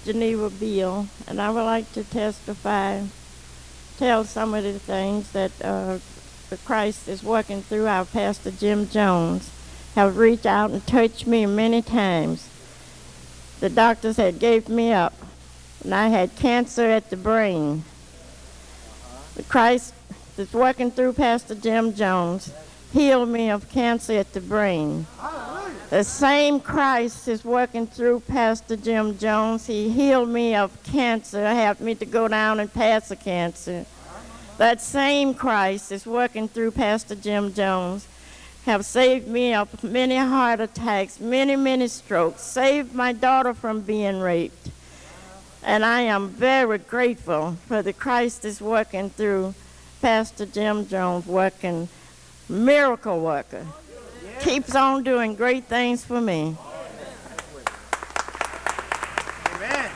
Geneva Beal, and I would like to tell some of the things that the Christ is working through. Our Pastor Jim Jones have reached out and touched me many times. The doctors had gave me up, and I had cancer at the brain. The Christ that's working through Pastor Jim Jones healed me of cancer at the brain. The same Christ is working through Pastor Jim Jones. He healed me of cancer, helped me to go down and pass the cancer. That same Christ is working through Pastor Jim Jones, have saved me of many heart attacks, many strokes, saved my daughter from being raped. And I am very grateful for the Christ is working through Pastor Jim Jones, working miracle worker. Keeps on doing great things for me. Amen.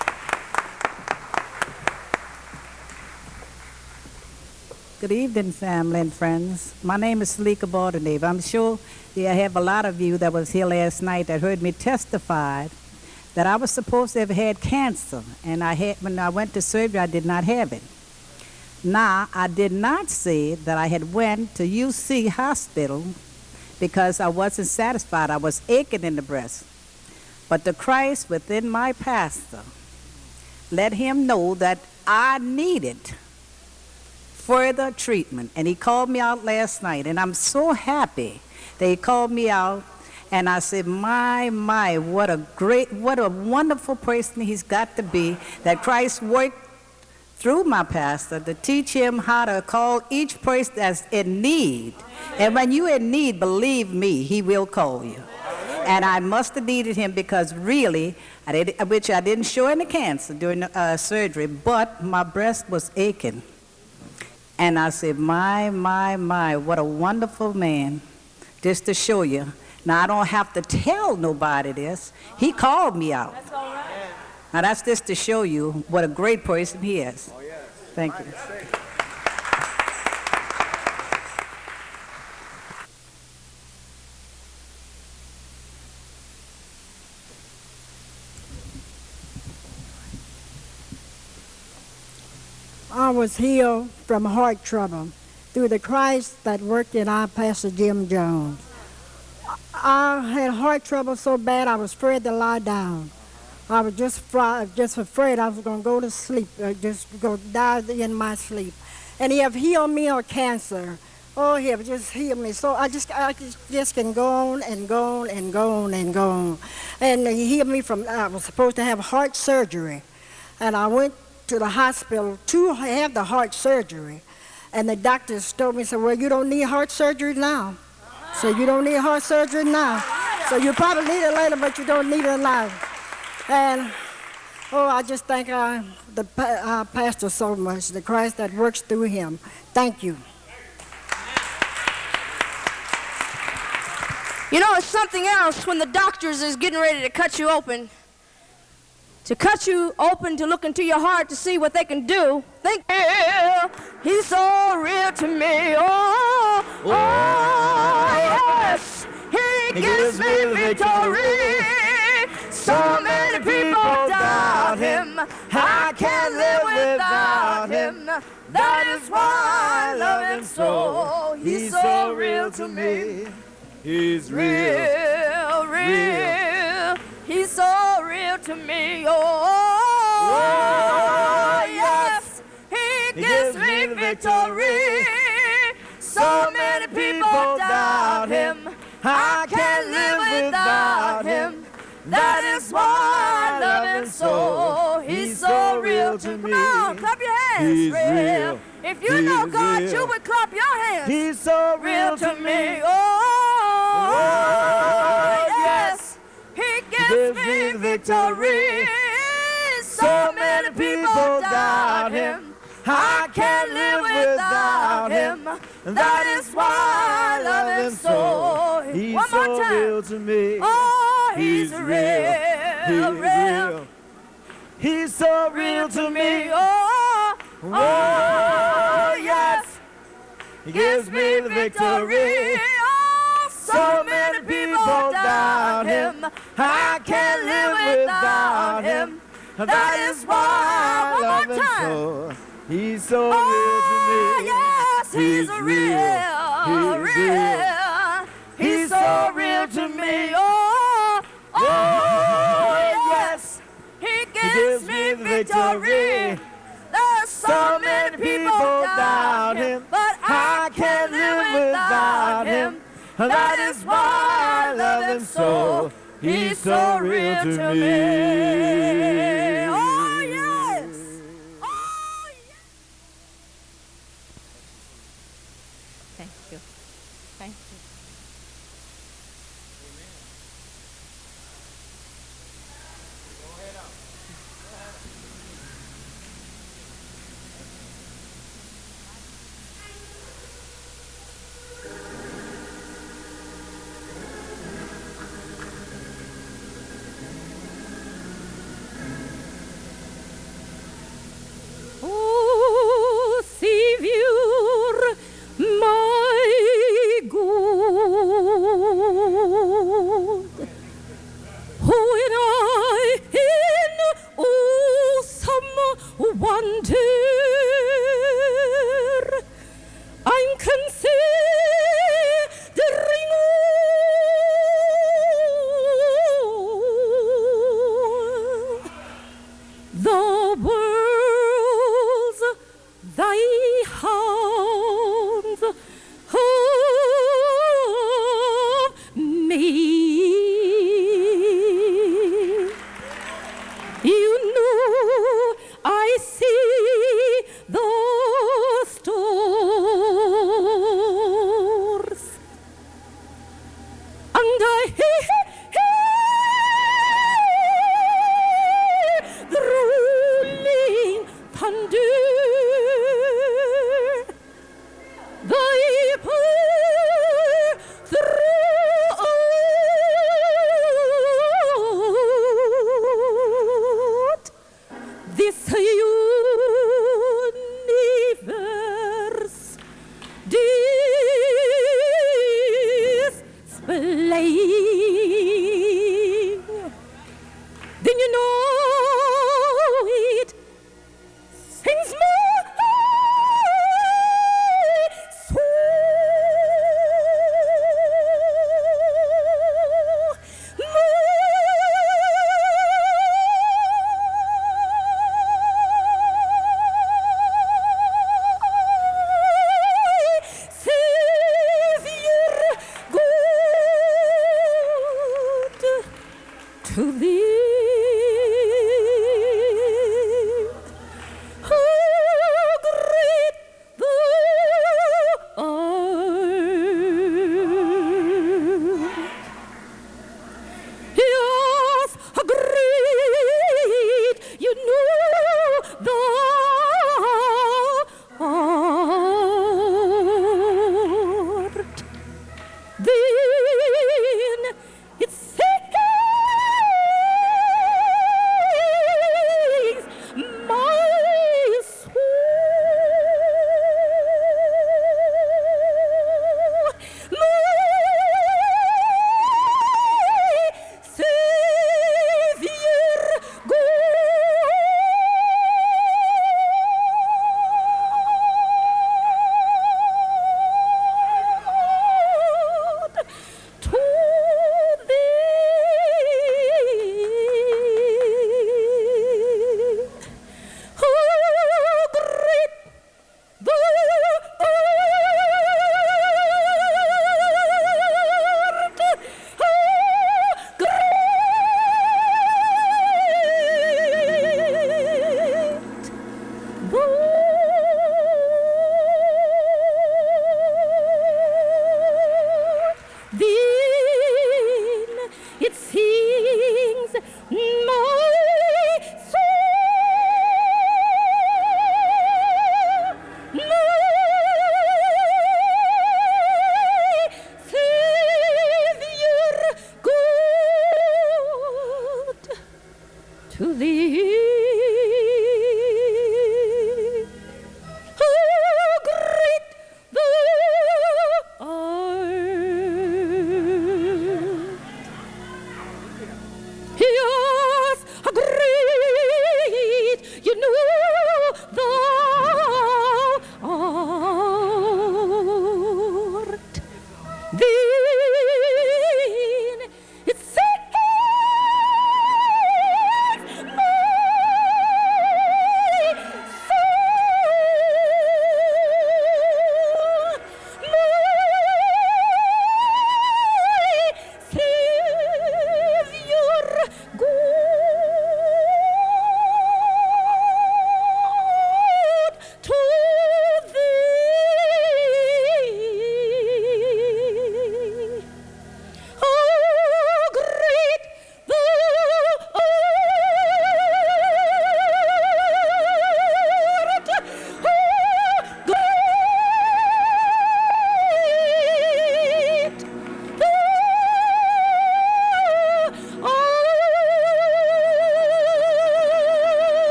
Good evening, family and friends. My name is Salika Bordenave. I'm sure I have a lot of you that was here last night that heard me testify that I was supposed to have had cancer, and when I went to surgery, I did not have it. Now, I did not say that I had went to UC Hospital because I wasn't satisfied. I was aching in the breast. But the Christ within my pastor let him know that I needed further treatment. And he called me out last night, and I'm so happy that he called me out. And I said, my, what a wonderful person he's got to be, that Christ worked through my pastor to teach him how to call each person that's in need. And when you're in need, believe me, he will call you. And I must have needed him because really, which I didn't show any cancer during the surgery, but my breast was aching. And I said, my, what a wonderful man, just to show you. Now, I don't have to tell nobody this. He called me out. That's all right. Now, that's just to show you what a great person he is. Oh, yes. Thank you. I was healed from heart trouble through the Christ that worked in our Pastor Jim Jones. I had heart trouble so bad I was afraid to lie down. I was just afraid I was going to go to sleep, just go die in my sleep. And he have healed me of cancer. Oh, he have just healed me. So I just can go on and go on and go on and go on. And he healed me from, I was supposed to have heart surgery. And I went to the hospital to have the heart surgery. And the doctors told me, said, well, you don't need heart surgery now. So you don't need heart surgery now. So you probably need it later, but you don't need it now. And, I just thank our pastor so much, the Christ that works through him. Thank you. You know, it's something else when the doctors is getting ready to cut you open. To cut you open, to look into your heart to see what they can do. Think, yeah, he's so real to me. Oh, yes, he gives me victory. So many people doubt him. I can't live without him. That is why I love him so. He's so real to me. He's real. He's so real to me. Oh, yes, he gives me victory. So many people doubt him. I can't live without him. That is why I love him so. He's so real to me. Come on, clap your hands. He's real. If you know God, real. you would clap your hands. He's so real to me. Oh, yes, he gives me victory. So many people doubt him. I can't live without him. That is why I love him so. He's One more so time. real to me. Oh, he's real. real. He's so real to me. Oh, yes. He gives me the victory. Oh, so many people doubt him. I can't live without him. That is why I love him so. He's so real to me. Yes, he's real. He's so real to me. Yes. He gives me victory. There's so many people doubt him, but I can't live without him. That is why I love him so. He's so real to me. Oh, yes. Oh, yes. Thank you. Thank you. Oh, Savior, my good, when I in awesome wonder I'm considering all the world's thy hands have made. You know I see the stars, and I hear the rolling thunder. Thy power throughout this universe displaying. Then you know it sings my to thee. How great thou art. Yes, how great you know thou art. Then it says my soul, my Savior God, to thee. How great thou art, how great thou art. Then it sings my soul, my Savior God, to thee. How great thou art. Yes, how great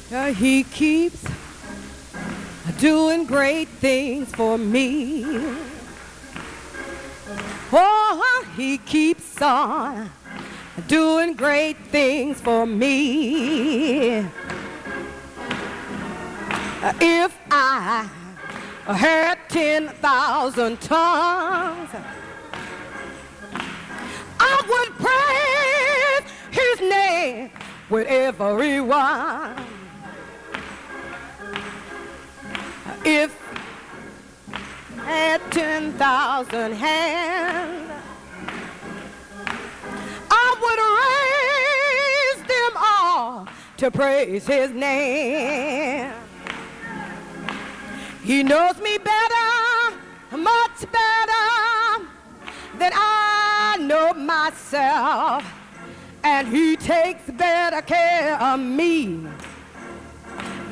He keeps doing great things for me. Oh, he keeps on doing great things for me. If I had 10,000 tongues, I would praise his name with everyone. If I had 10,000 hands, I would raise them all to praise his name. He knows me better, much better than I know myself, and he takes better care of me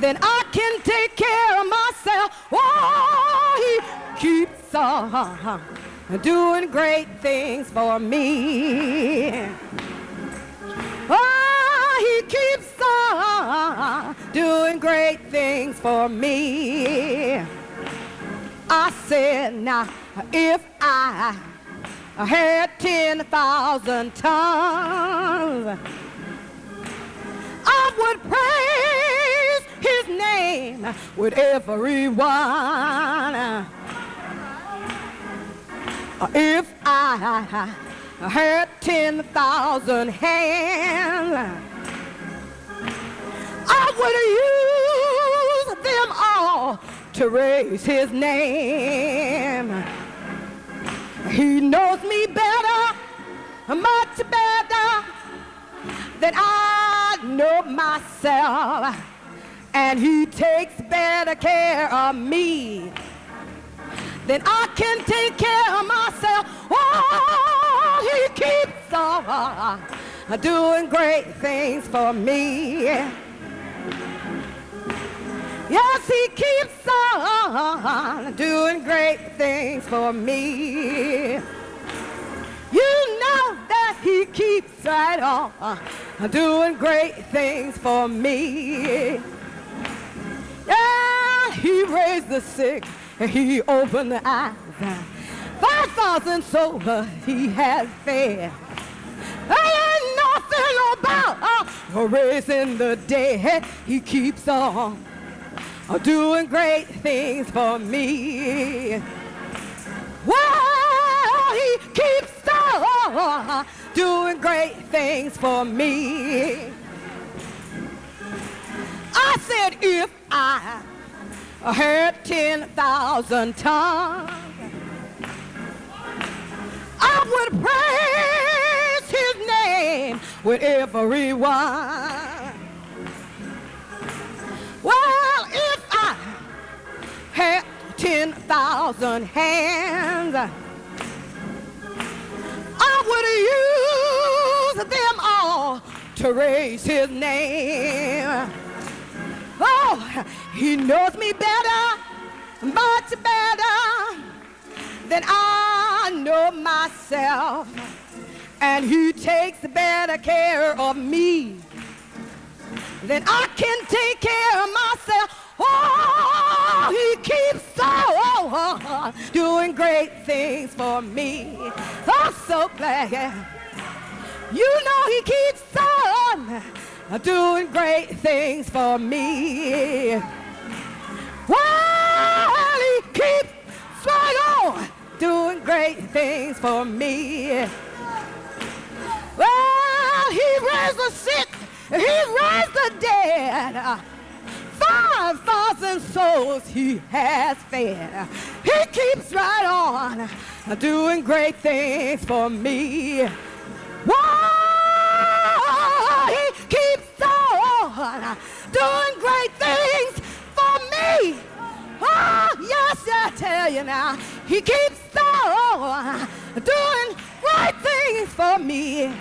than I can take care of myself. Oh, he keeps on doing great things for me. Oh, he keeps on doing great things for me. I said, now, if I had 10,000 tongues, I would praise his name with everyone. If I had 10,000 hands, I would use them all to raise his name. He knows me better, much better than I know myself, and he takes better care of me than I can take care of myself. Oh, he keeps on doing great things for me. Yes, he keeps on doing great things for me. You know that he keeps right on doing great things for me. Yeah, he raised the sick and he opened the eyes. 5,000 souls he has fed. There ain't nothing about raising the dead. He keeps on doing great things for me. Well, he keeps on doing great things for me. I said, if I had 10,000 tongues, I would praise his name with everyone. Well, if I had 10,000 hands, I would use them all to raise his name. Oh, he knows me better, much better than I know myself, and he takes better care of me than I can take care of myself. Oh, he keeps on doing great things for me. I'm so glad. You know he keeps on doing great things for me. Well, he keeps right on doing great things for me. Well, he raised the sick, he raised the dead. 5,000 souls he has fed. He keeps right on doing great things for me. Whoa, he keeps on doing great things for me. Oh, yes, I tell you now, he keeps on doing great things for me.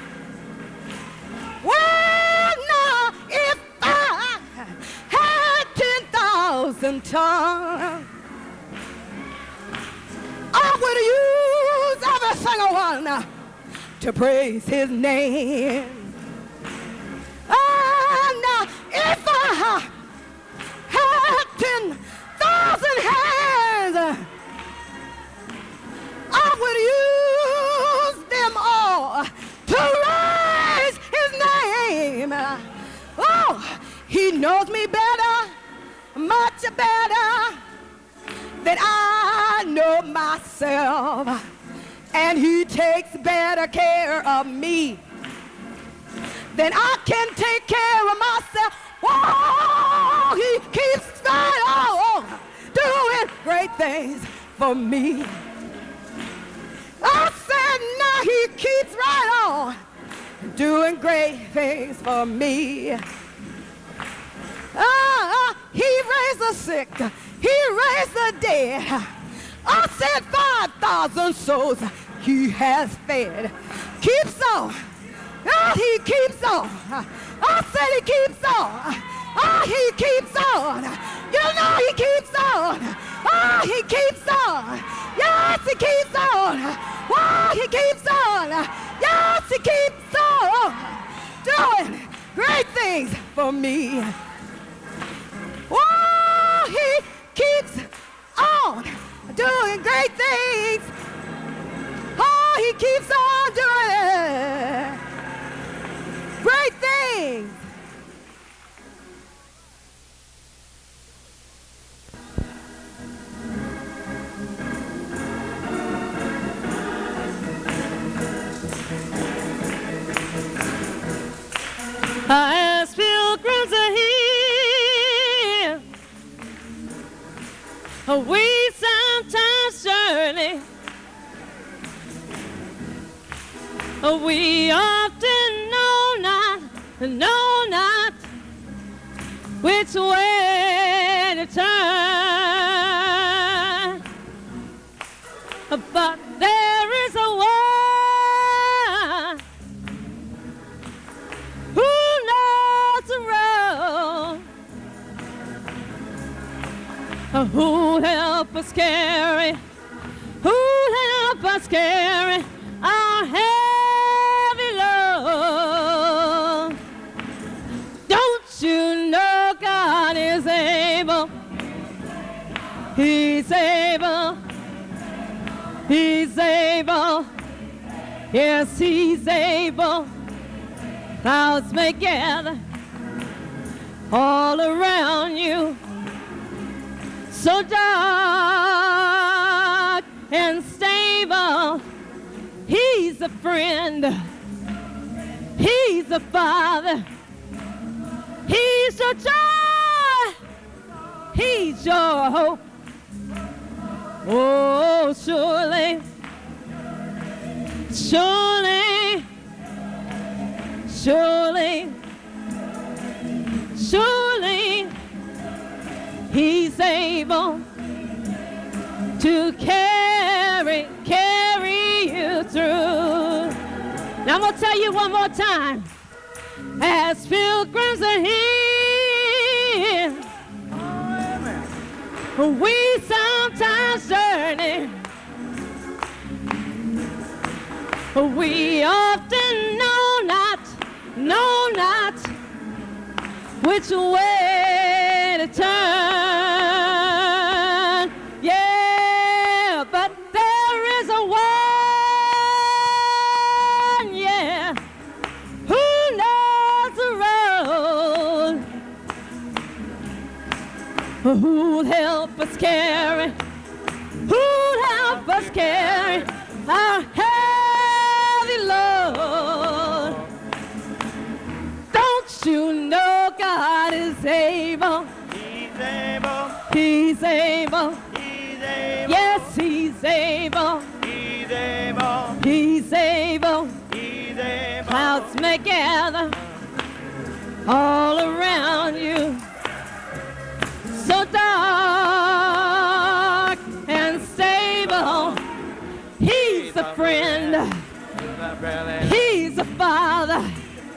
Well, now, if I had 10,000 tongues, I would use every single one to praise his name. Now, if I He knows me better, much better than I know myself. And he takes better care of me than I can take care of myself. Oh, he keeps right on doing great things for me. I said, now he keeps right on doing great things for me. He raised the sick, he raised the dead. I said 5,000 souls he has fed. Keeps on. He keeps on. I said he keeps on. He keeps on. You know he keeps on. He keeps on. Yes, he keeps on. He keeps on. Yes, he keeps on doing great things for me. He keeps on doing great things. He keeps on doing great things. As pilgrims are here, we sometimes journey. We often know not which way to turn. But there is a one who knows the road, who'll help us carry, our heavy load. Don't you know God is able? He's able. He's able. Yes, he's able. Clouds may gather all around you, so dark and stable. He's a friend. He's a father. He's your joy. He's your hope. Oh, surely, surely, surely, surely, he's able to carry you through. Now I'm going to tell you one more time. As pilgrims are here, we sometimes journey. We often know not which way to turn. Yeah, but there is a one, yeah, who knows the road, who'll help us carry, our heavy load. Don't you know God is able? He's able. He's able. He's able. Yes, he's able. He's able. He's able. He's able. Clouds may gather all around you, so dark and stable. He's a friend. He's a father.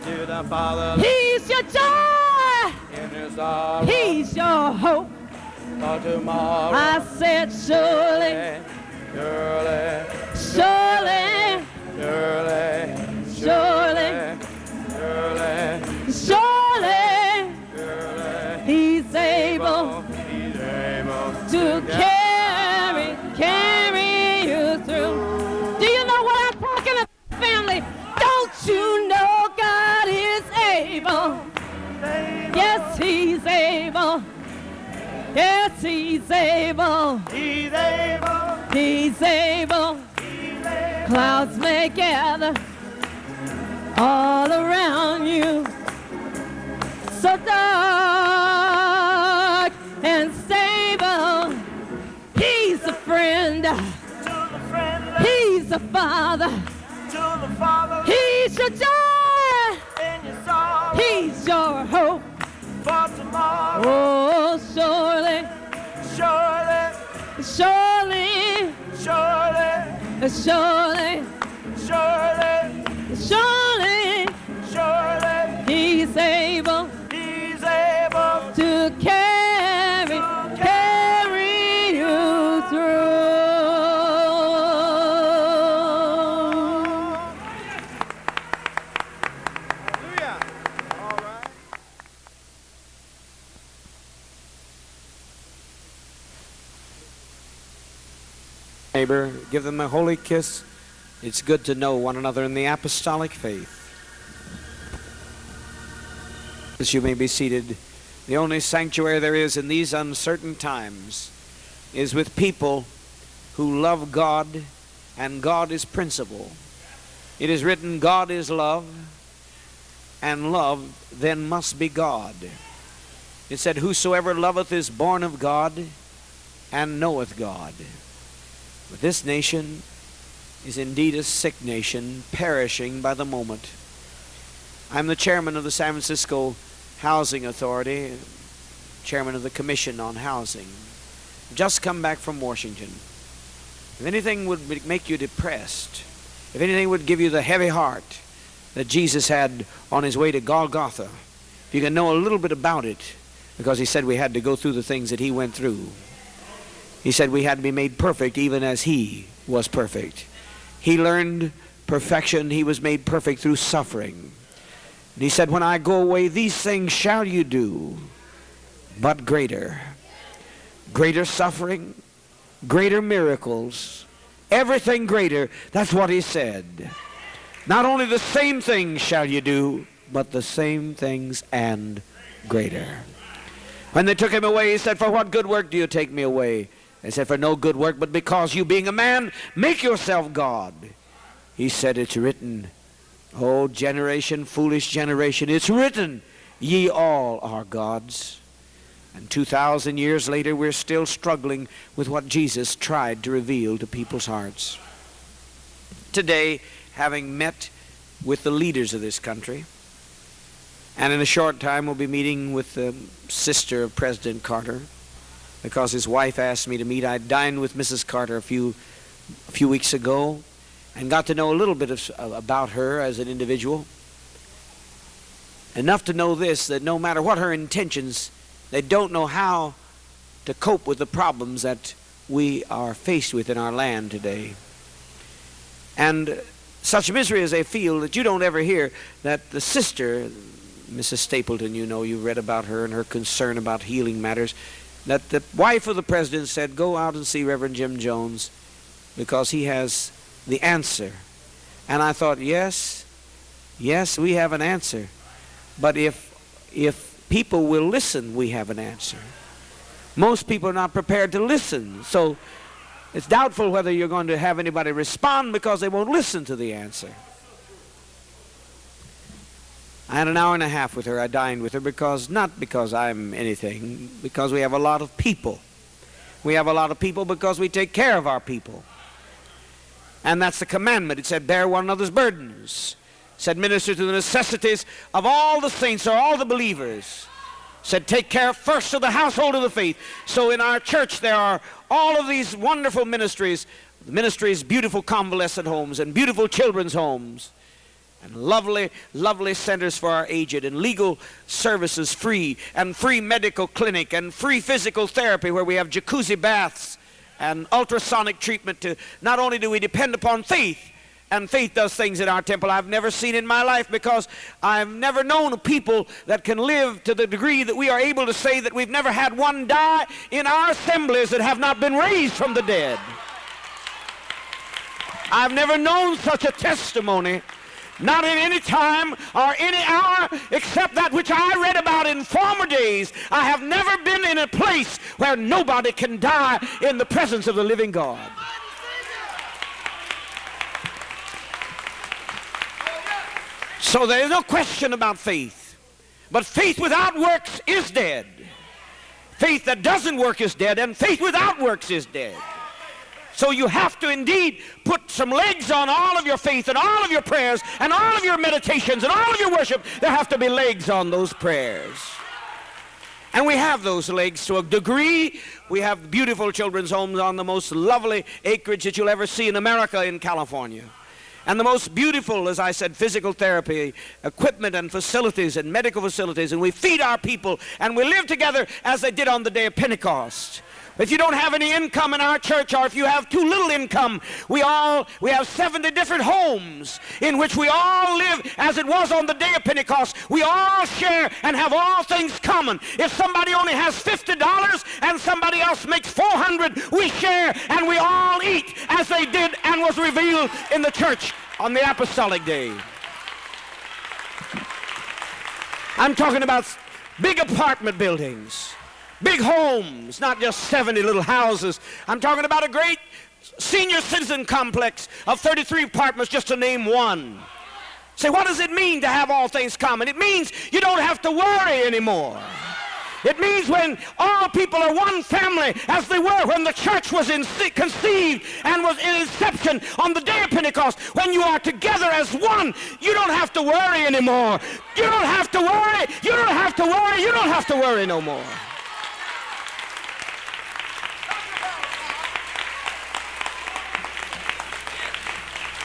To the Father. He's your joy. In his sorrow. He's your hope. For tomorrow. I said surely, Surely. surely, Surely. surely, Surely. surely, Surely. he's able He's able. to carry you through. Do you know what I'm talking about, family? Don't you know God is able? Yes, he's able. Yes, he's able. He's able. He's able. Clouds may gather all around you, so dark and stable. He's a friend. He's a father. He's your joy. He's your hope. For tomorrow, Oh, surely, surely, surely, surely, surely, surely, surely, surely, he's able he's able to carry you through. Hallelujah. All right. Neighbor, give them a holy kiss. It's good to know one another in the apostolic faith. As you may be seated, the only sanctuary there is in these uncertain times is with people who love God, and God is principle. It is written, God is love, and love then must be God. It said, whosoever loveth is born of God and knoweth God. But this nation is indeed a sick nation, perishing by the moment. I'm the chairman of the San Francisco Housing Authority, chairman of the Commission on Housing. Just come back from Washington. If anything would make you depressed, if anything would give you the heavy heart that Jesus had on his way to Golgotha, if you can know a little bit about it, because he said we had to go through the things that he went through. He said we had to be made perfect even as he was perfect. He learned perfection. He was made perfect through suffering. And he said, when I go away, these things shall you do, but greater. Greater suffering, greater miracles, everything greater. That's what he said. Not only the same things shall you do, but the same things and greater. When they took him away, he said, for what good work do you take me away? They said, for no good work, but because you being a man, make yourself God. He said, it's written, oh generation, foolish generation, it's written, ye all are gods. And 2,000 years later, we're still struggling with what Jesus tried to reveal to people's hearts. Today, having met with the leaders of this country, and in a short time we'll be meeting with the sister of President Carter, because his wife asked me to meet. I dined with Mrs. Carter a few weeks ago and got to know a little bit about her as an individual. Enough to know this, that no matter what her intentions, they don't know how to cope with the problems that we are faced with in our land today. And such misery as they feel that you don't ever hear that the sister, Mrs. Stapleton, you know, you read about her and her concern about healing matters, that the wife of the president said, go out and see Reverend Jim Jones because he has the answer. And I thought, yes, we have an answer. But if people will listen, we have an answer. Most people are not prepared to listen. So it's doubtful whether you're going to have anybody respond because they won't listen to the answer. I had an hour and a half with her. I dined with her not because I'm anything, because we have a lot of people. We have a lot of people because we take care of our people. And that's the commandment. It said, bear one another's burdens. It said, minister to the necessities of all the saints or all the believers. It said, take care first of the household of the faith. So in our church there are all of these wonderful ministries, beautiful convalescent homes and beautiful children's homes, and lovely, lovely centers for our aged, and legal services free, and free medical clinic, and free physical therapy where we have jacuzzi baths and ultrasonic treatment. To not only do we depend upon faith, and faith does things in our temple I've never seen in my life, because I've never known a people that can live to the degree that we are able to say that we've never had one die in our assemblies that have not been raised from the dead. I've never known such a testimony Not in any time or any hour except that which I read about in former days. I have never been in a place where nobody can die in the presence of the living God. So there is no question about faith. But faith without works is dead. Faith that doesn't work is dead, and faith without works is dead. So you have to indeed put some legs on all of your faith and all of your prayers and all of your meditations and all of your worship. There have to be legs on those prayers. And we have those legs to a degree. We have beautiful children's homes on the most lovely acreage that you'll ever see in America, in California. And the most beautiful, as I said, physical therapy, equipment and facilities and medical facilities. And we feed our people and we live together as they did on the day of Pentecost. If you don't have any income in our church, or if you have too little income, we have 70 different homes in which we all live as it was on the day of Pentecost. We all share and have all things common. If somebody only has $50 and somebody else makes $400, we share and we all eat as they did and was revealed in the church on the apostolic day. I'm talking about big apartment buildings. Big homes, not just 70 little houses. I'm talking about a great senior citizen complex of 33 apartments, just to name one. Say, what does it mean to have all things common? It means you don't have to worry anymore. It means when all people are one family, as they were when the church was conceived and was in inception on the day of Pentecost, when you are together as one, you don't have to worry anymore. You don't have to worry. You don't have to worry. You don't have to worry no more.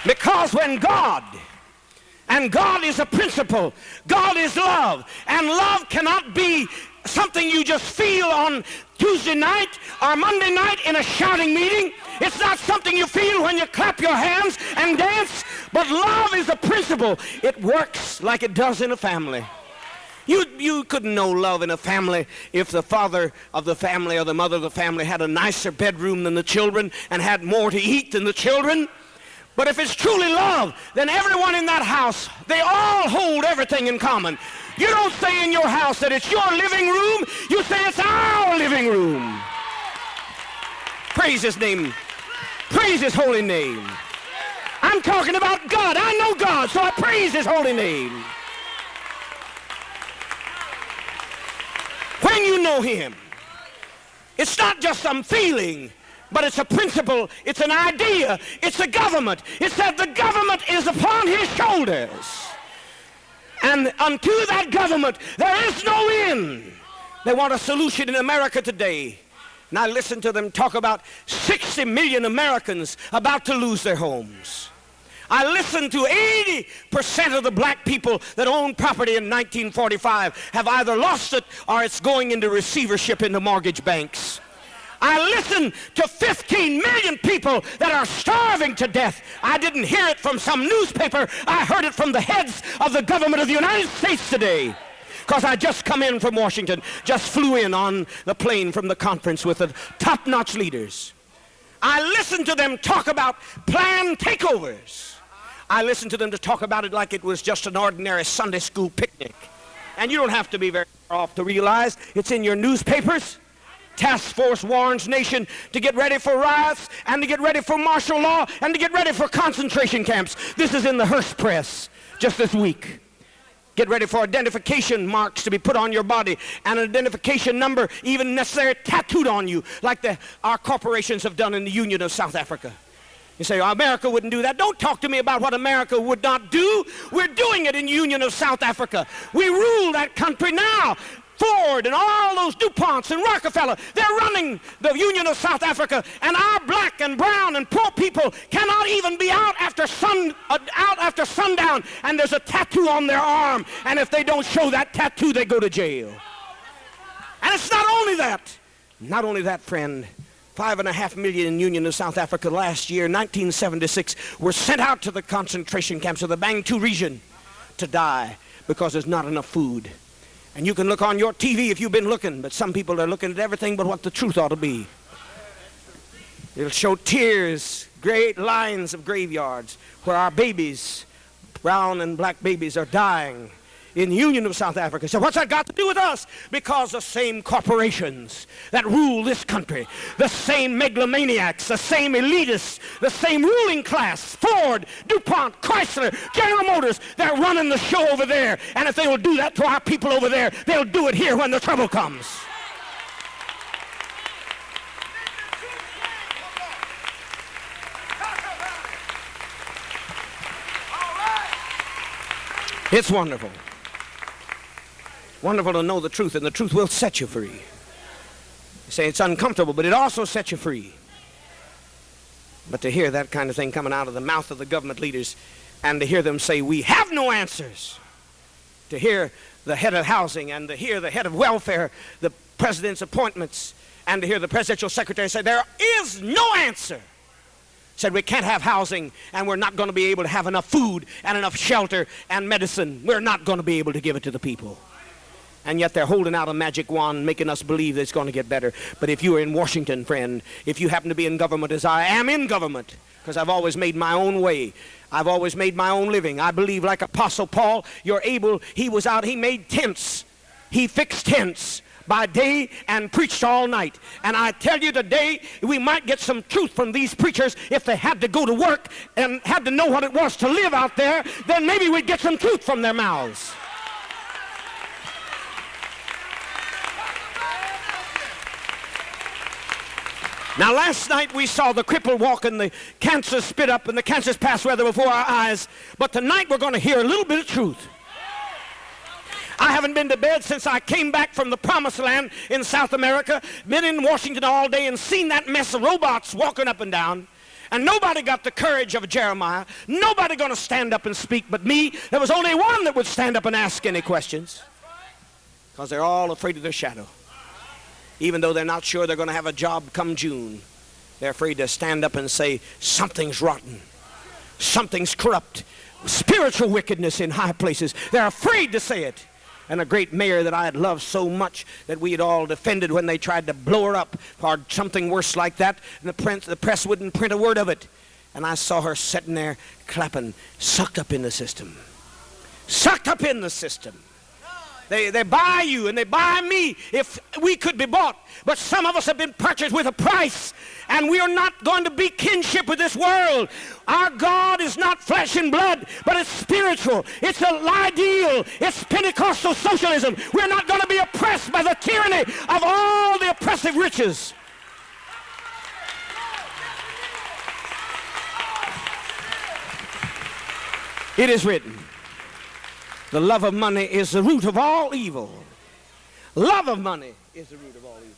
Because when God, and God is a principle, God is love, and love cannot be something you just feel on Tuesday night or Monday night in a shouting meeting. It's not something you feel when you clap your hands and dance, but love is a principle. It works like it does in a family. You couldn't know love in a family if the father of the family or the mother of the family had a nicer bedroom than the children and had more to eat than the children. But if it's truly love, then everyone in that house, they all hold everything in common. You don't say in your house that it's your living room. You say it's our living room. Praise his name. Praise his holy name. I'm talking about God. I know God, so I praise his holy name. When you know him, it's not just some feeling, but it's a principle, it's an idea, it's a government. It said the government is upon his shoulders. And unto that government, there is no end. They want a solution in America today. And I listen to them talk about 60 million Americans about to lose their homes. I listen to 80% of the black people that owned property in 1945 have either lost it or it's going into receivership in the mortgage banks. I listen to 15 million people that are starving to death. I didn't hear it from some newspaper. I heard it from the heads of the government of the United States today. Because I just come in from Washington, just flew in on the plane from the conference with the top-notch leaders. I listen to them talk about planned takeovers. I listen to them to talk about it like it was just an ordinary Sunday school picnic. And you don't have to be very far off to realize it's in your newspapers. Task force warns nation to get ready for riots and to get ready for martial law and to get ready for concentration camps. This is in the Hearst Press just this week. Get ready for identification marks to be put on your body and an identification number even necessary tattooed on you like our corporations have done in the Union of South Africa. You say, America wouldn't do that. Don't talk to me about what America would not do. We're doing it in Union of South Africa. We rule that country now. Ford and all those DuPonts and Rockefeller, they're running the Union of South Africa, and our black and brown and poor people cannot even be out after sundown, and there's a tattoo on their arm, and if they don't show that tattoo, they go to jail. And it's not only that, friend. 5.5 million in Union of South Africa last year, 1976, were sent out to the concentration camps of the Bantu region to die because there's not enough food. And you can look on your TV if you've been looking, but some people are looking at everything but what the truth ought to be. It'll show tears, great lines of graveyards where our babies brown and black babies are dying in the Union of South Africa. So what's that got to do with us? Because the same corporations that rule this country, the same megalomaniacs, the same elitists, the same ruling class, Ford, DuPont, Chrysler, General Motors, they're running the show over there. And if they will do that to our people over there, they'll do it here when the trouble comes. It's wonderful. Wonderful to know the truth, and the truth will set you free. You say it's uncomfortable, but it also sets you free. But to hear that kind of thing coming out of the mouth of the government leaders, and to hear them say, we have no answers. To hear the head of housing, and to hear the head of welfare, the president's appointments, and to hear the presidential secretary say, there is no answer. Said we can't have housing, and we're not going to be able to have enough food and enough shelter and medicine. We're not going to be able to give it to the people. And yet they're holding out a magic wand, making us believe that it's going to get better. But if you are in Washington, friend, if you happen to be in government as I am in government, because I've always made my own way, I've always made my own living. I believe like Apostle Paul, you're able, he was out, he made tents. He fixed tents by day and preached all night. And I tell you today, we might get some truth from these preachers. If they had to go to work and had to know what it was to live out there, then maybe we'd get some truth from their mouths. Now last night we saw the cripple walk and the cancer spit up and the cancers pass rather before our eyes. But tonight we're going to hear a little bit of truth. I haven't been to bed since I came back from the promised land in South America, been in Washington all day and seen that mess of robots walking up and down. And nobody got the courage of Jeremiah. Nobody going to stand up and speak but me. There was only one that would stand up and ask any questions. Because they're all afraid of their shadow. Even though they're not sure they're going to have a job come June, they're afraid to stand up and say, something's rotten. Something's corrupt. Spiritual wickedness in high places. They're afraid to say it. And a great mayor that I had loved so much that we had all defended when they tried to blow her up or something worse like that, and the press wouldn't print a word of it. And I saw her sitting there clapping, sucked up in the system. Sucked up in the system. They buy you and they buy me if we could be bought. But some of us have been purchased with a price, and we are not going to be kinship with this world. Our God is not flesh and blood, but it's spiritual. It's an ideal. It's Pentecostal socialism. We're not going to be oppressed by the tyranny of all the oppressive riches. It is written, the love of money is the root of all evil. Love of money is the root of all evil.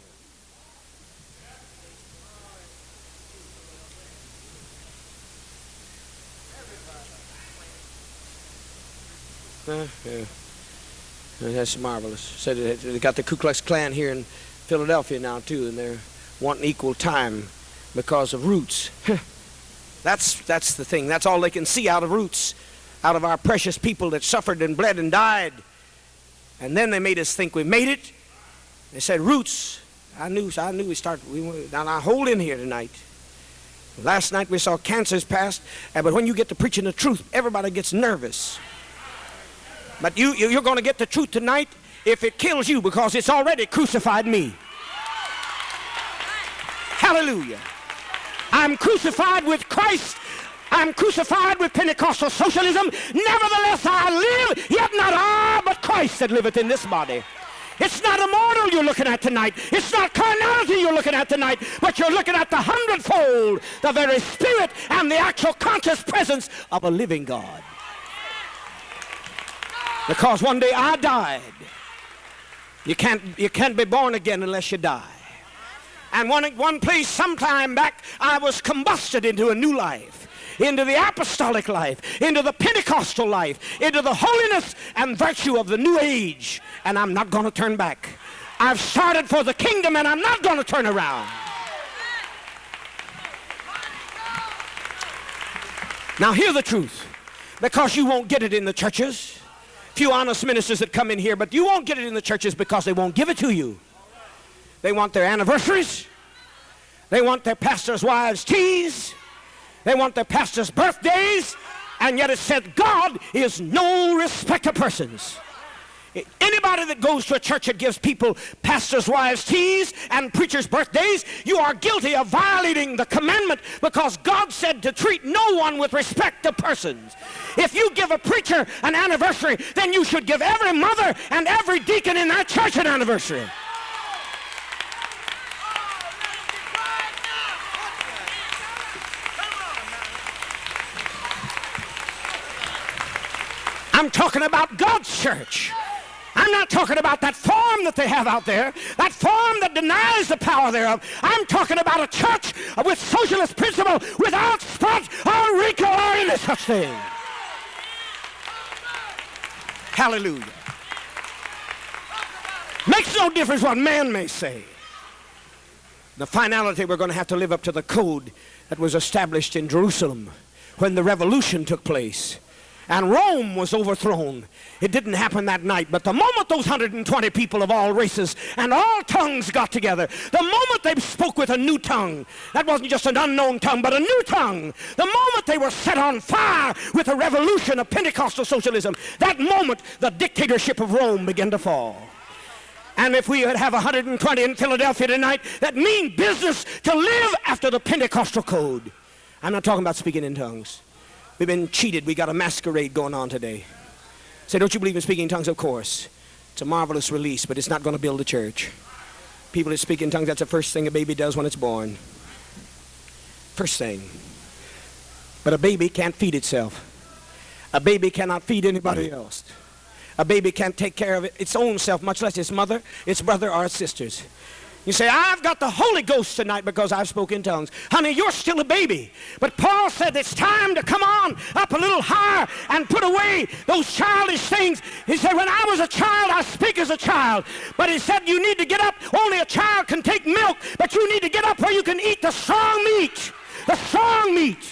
That's marvelous. Said they got the Ku Klux Klan here in Philadelphia now too, and they're wanting equal time because of roots. That's the thing. That's all they can see out of roots. Out of our precious people that suffered and bled and died. And then they made us think we made it. They said roots. I knew we started. Now hold in here tonight. Last night we saw cancers passed, but when you get to preaching the truth, everybody gets nervous. But you're going to get the truth tonight if it kills you, because it's already crucified me. Hallelujah. I'm crucified with Christ. I'm crucified with Pentecostal socialism. Nevertheless I live, yet not I, but Christ that liveth in this body. It's not immortal you're looking at tonight. It's not carnality you're looking at tonight, but you're looking at the hundredfold, the very spirit and the actual conscious presence of a living God. Because one day I died. You can't be born again unless you die. And one place sometime back, I was combusted into a new life. Into the apostolic life, into the Pentecostal life, into the holiness and virtue of the new age. And I'm not going to turn back. I've started for the kingdom and I'm not going to turn around. Now hear the truth, because you won't get it in the churches. Few honest ministers that come in here, but you won't get it in the churches because they won't give it to you. They want their anniversaries. They want their pastors' wives' teas. They want their pastors' birthdays. And yet it said God is no respecter of persons. Anybody that goes to a church that gives people pastors' wives' teas and preachers' birthdays, you are guilty of violating the commandment, because God said to treat no one with respect to persons. If you give a preacher an anniversary, then you should give every mother and every deacon in that church an anniversary. I'm talking about God's church. I'm not talking about that form that they have out there, that form that denies the power thereof. I'm talking about a church with socialist principle, without spot or wrinkle or any such thing. Hallelujah. Makes no difference what man may say. The finality, we're going to have to live up to the code that was established in Jerusalem when the revolution took place and Rome was overthrown. It didn't happen that night, but the moment those 120 people of all races and all tongues got together, the moment they spoke with a new tongue, that wasn't just an unknown tongue, but a new tongue, the moment they were set on fire with the revolution of Pentecostal socialism, that moment the dictatorship of Rome began to fall. And if we would have 120 in Philadelphia tonight that mean business to live after the Pentecostal code. I'm not talking about speaking in tongues. We've been cheated. We got a masquerade going on today. Say, don't you believe in speaking in tongues? Of course. It's a marvelous release, but it's not going to build a church. People that speak in tongues, that's the first thing a baby does when it's born. First thing. But a baby can't feed itself. A baby cannot feed anybody else. A baby can't take care of its own self, much less its mother, its brother, or its sisters. You say, I've got the Holy Ghost tonight because I've spoken in tongues. Honey, you're still a baby. But Paul said it's time to come on up a little higher and put away those childish things. He said, when I was a child, I speak as a child. But he said, you need to get up. Only a child can take milk, but you need to get up where you can eat the strong meat. The strong meat.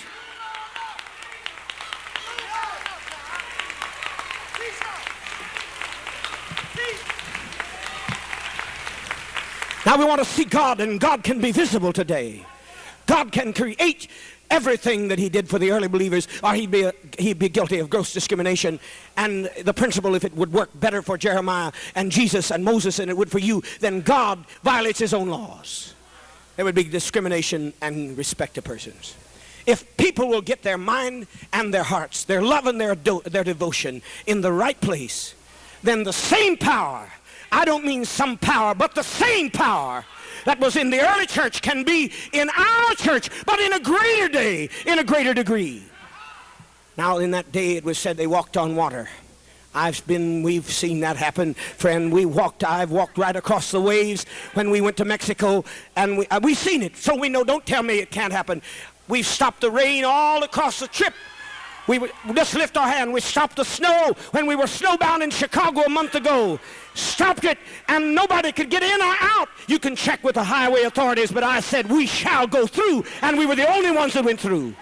Now we want to see God, and God can be visible today. God can create everything that he did for the early believers, or he'd be guilty of gross discrimination. And the principle, if it would work better for Jeremiah and Jesus and Moses than it would for you, then God violates his own laws. There would be discrimination and respect to persons. If people will get their mind and their hearts, their love and their devotion in the right place, then the same power, I don't mean some power, but the same power that was in the early church can be in our church, but in a greater day, in a greater degree. Now, in that day, it was said they walked on water. We've seen that happen, friend. I've walked right across the waves when we went to Mexico, and we've seen it, so we know. Don't tell me it can't happen. We've stopped the rain all across the trip. We just lift our hand. We stopped the snow when we were snowbound in Chicago a month ago. Stopped it, and nobody could get in or out. You can check with the highway authorities, but I said we shall go through, and we were the only ones that went through.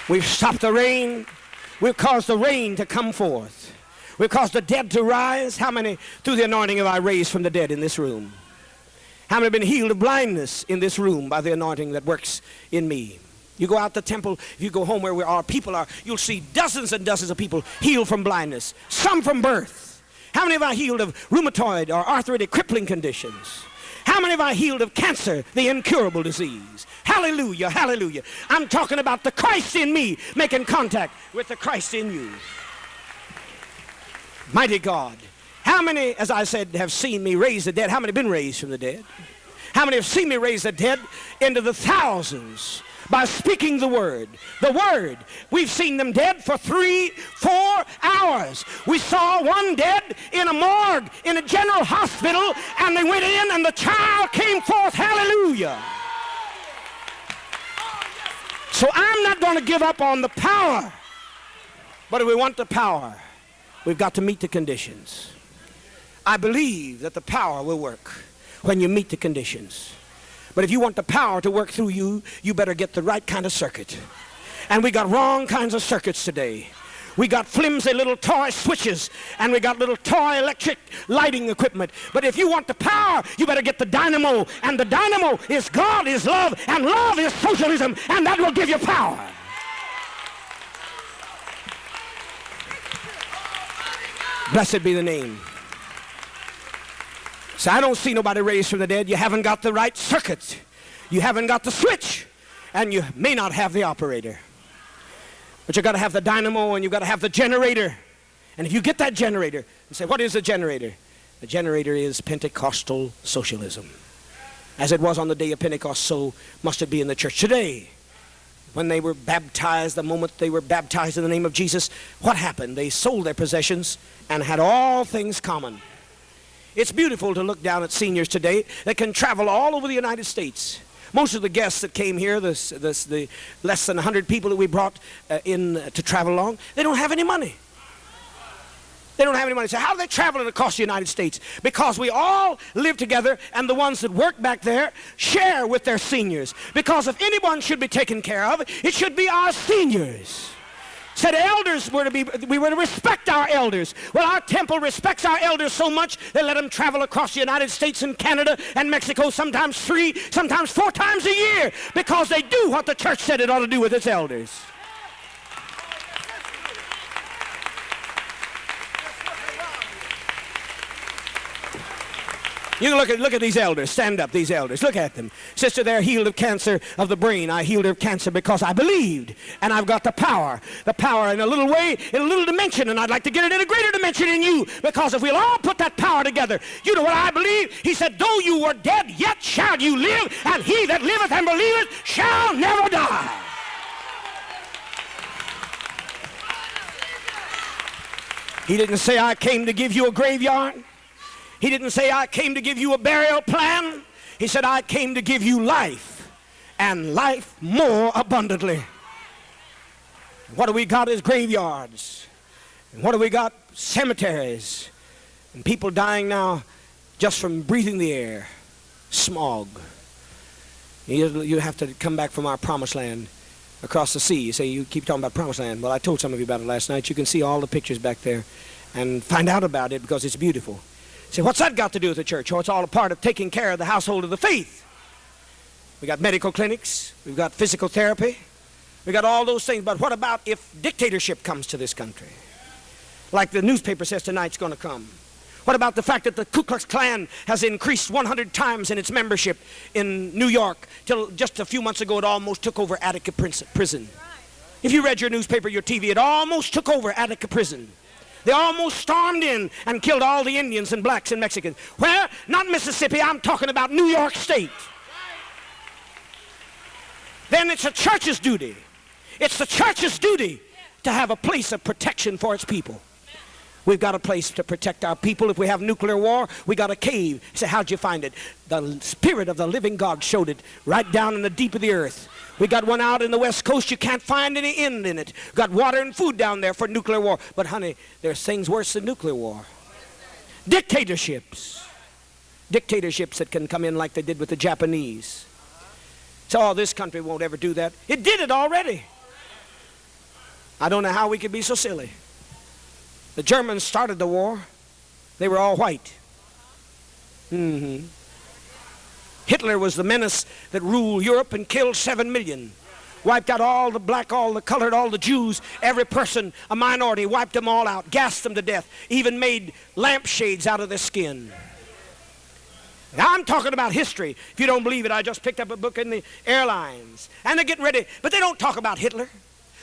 We've stopped the rain. We've caused the rain to come forth. We've caused the dead to rise. How many through the anointing have I raised from the dead in this room? How many have been healed of blindness in this room by the anointing that works in me? You go out the temple, if you go home where our people are, you'll see dozens and dozens of people healed from blindness, some from birth. How many have I healed of rheumatoid or arthritic crippling conditions? How many have I healed of cancer, the incurable disease? Hallelujah, hallelujah. I'm talking about the Christ in me making contact with the Christ in you. Mighty God. How many, as I said, have seen me raise the dead? How many have been raised from the dead? How many have seen me raise the dead into the thousands by speaking the word? The word. We've seen them dead for 3-4 hours. We saw one dead in a morgue in a general hospital, and they went in and the child came forth. Hallelujah. So I'm not going to give up on the power. But if we want the power, we've got to meet the conditions. I believe that the power will work when you meet the conditions. But if you want the power to work through you, you better get the right kind of circuit. And we got wrong kinds of circuits today. We got flimsy little toy switches, and we got little toy electric lighting equipment. But if you want the power, you better get the dynamo. And the dynamo is God is love, and love is socialism, and that will give you power. Blessed be the name. So I don't see nobody raised from the dead. You haven't got the right circuit. You haven't got the switch, and you may not have the operator. But you got to have the dynamo, and you got to have the generator. And if you get that generator, you say, what is a generator? The generator is Pentecostal socialism. As it was on the day of Pentecost, so must it be in the church today. When they were baptized, the moment they were baptized in the name of Jesus, what happened? They sold their possessions and had all things common. It's beautiful to look down at seniors today that can travel all over the United States. Most of the guests that came here, the less than 100 people that we brought in to travel along, they don't have any money. They don't have any money. So how do they travel across the United States? Because we all live together, and the ones that work back there share with their seniors. Because if anyone should be taken care of, it should be our seniors. Said elders we were to respect our elders. Well, our temple respects our elders so much they let them travel across the United States and Canada and Mexico, sometimes 3, sometimes 4 times a year, because they do what the church said it ought to do with its elders. You can look at these elders. Stand up, these elders. Look at them. Sister, they're healed of cancer of the brain. I healed her of cancer because I believed, and I've got the power in a little way, in a little dimension, and I'd like to get it in a greater dimension in you, because if we'll all put that power together, you know what I believe? He said, though you were dead, yet shall you live, and he that liveth and believeth shall never die. He didn't say, I came to give you a graveyard. He didn't say, I came to give you a burial plan. He said, I came to give you life, and life more abundantly. What do we got is graveyards. And what do we got? Cemeteries. And people dying now just from breathing the air. Smog. You have to come back from our promised land across the sea. You say, you keep talking about promised land. Well, I told some of you about it last night. You can see all the pictures back there and find out about it, because it's beautiful. See, what's that got to do with the church? Oh, it's all a part of taking care of the household of the faith. We got medical clinics. We've got physical therapy. We got all those things. But what about if dictatorship comes to this country? Like the newspaper says tonight's going to come. What about the fact that the Ku Klux Klan has increased 100 times in its membership in New York, till just a few months ago it almost took over Attica prison. If you read your newspaper, your TV, it almost took over Attica prison. They almost stormed in and killed all the Indians and blacks and Mexicans. Where? Not Mississippi, I'm talking about New York State. Then it's a church's duty. It's the church's duty to have a place of protection for its people. We've got a place to protect our people. If we have nuclear war, we got a cave. You say, how'd you find it? The Spirit of the living God showed it right down in the deep of the earth. We got one out in the West Coast. You can't find any end in it. Got water and food down there for nuclear war. But honey, there's things worse than nuclear war. Dictatorships. Dictatorships that can come in like they did with the Japanese. So, oh, this country won't ever do that. It did it already. I don't know how we could be so silly. The Germans started the war. They were all white. Hitler was the menace that ruled Europe and killed 7 million. Wiped out all the black, all the colored, all the Jews, every person, a minority, wiped them all out, gassed them to death, even made lampshades out of their skin. Now, I'm talking about history. If you don't believe it, I just picked up a book in the airlines. And they're getting ready, but they don't talk about Hitler.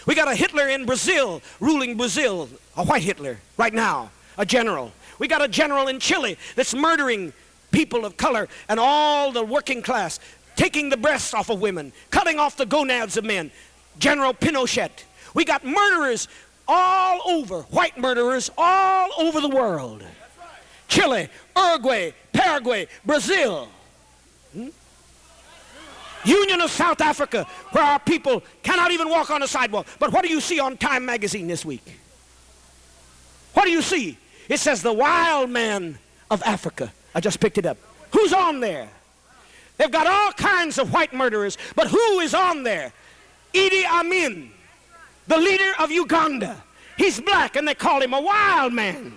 We got a Hitler in Brazil, ruling Brazil, a white Hitler right now, a general. We got a general in Chile that's murdering people of color and all the working class, taking the breasts off of women, cutting off the gonads of men. General Pinochet. We got murderers all over, white murderers all over the world. Chile, Uruguay, Paraguay, Brazil. Union of South Africa, where our people cannot even walk on the sidewalk. But what do you see on Time magazine this week? What do you see? It says the wild man of Africa. I just picked it up. Who's on there? They've got all kinds of white murderers, but who is on there? Idi Amin, the leader of Uganda. He's black, and they call him a wild man.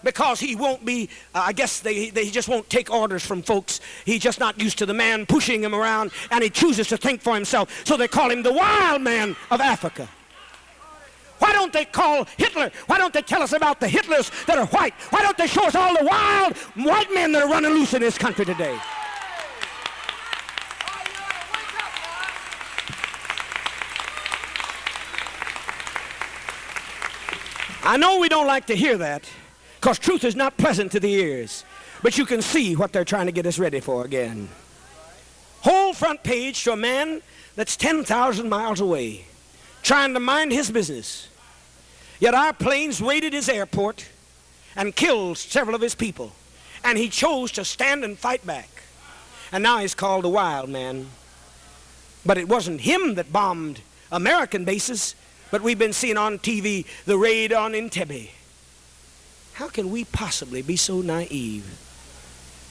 Because he won't be, I guess they just won't take orders from folks. He's just not used to the man pushing him around, and he chooses to think for himself. So they call him the wild man of Africa. Why don't they call Hitler? Why don't they tell us about the Hitlers that are white? Why don't they show us all the wild white men that are running loose in this country today? I know we don't like to hear that, because truth is not pleasant to the ears. But you can see what they're trying to get us ready for again. Whole front page to a man that's 10,000 miles away, trying to mind his business. Yet our planes raided his airport and killed several of his people. And he chose to stand and fight back. And now he's called a wild man. But it wasn't him that bombed American bases, but we've been seeing on TV the raid on Entebbe. How can we possibly be so naive?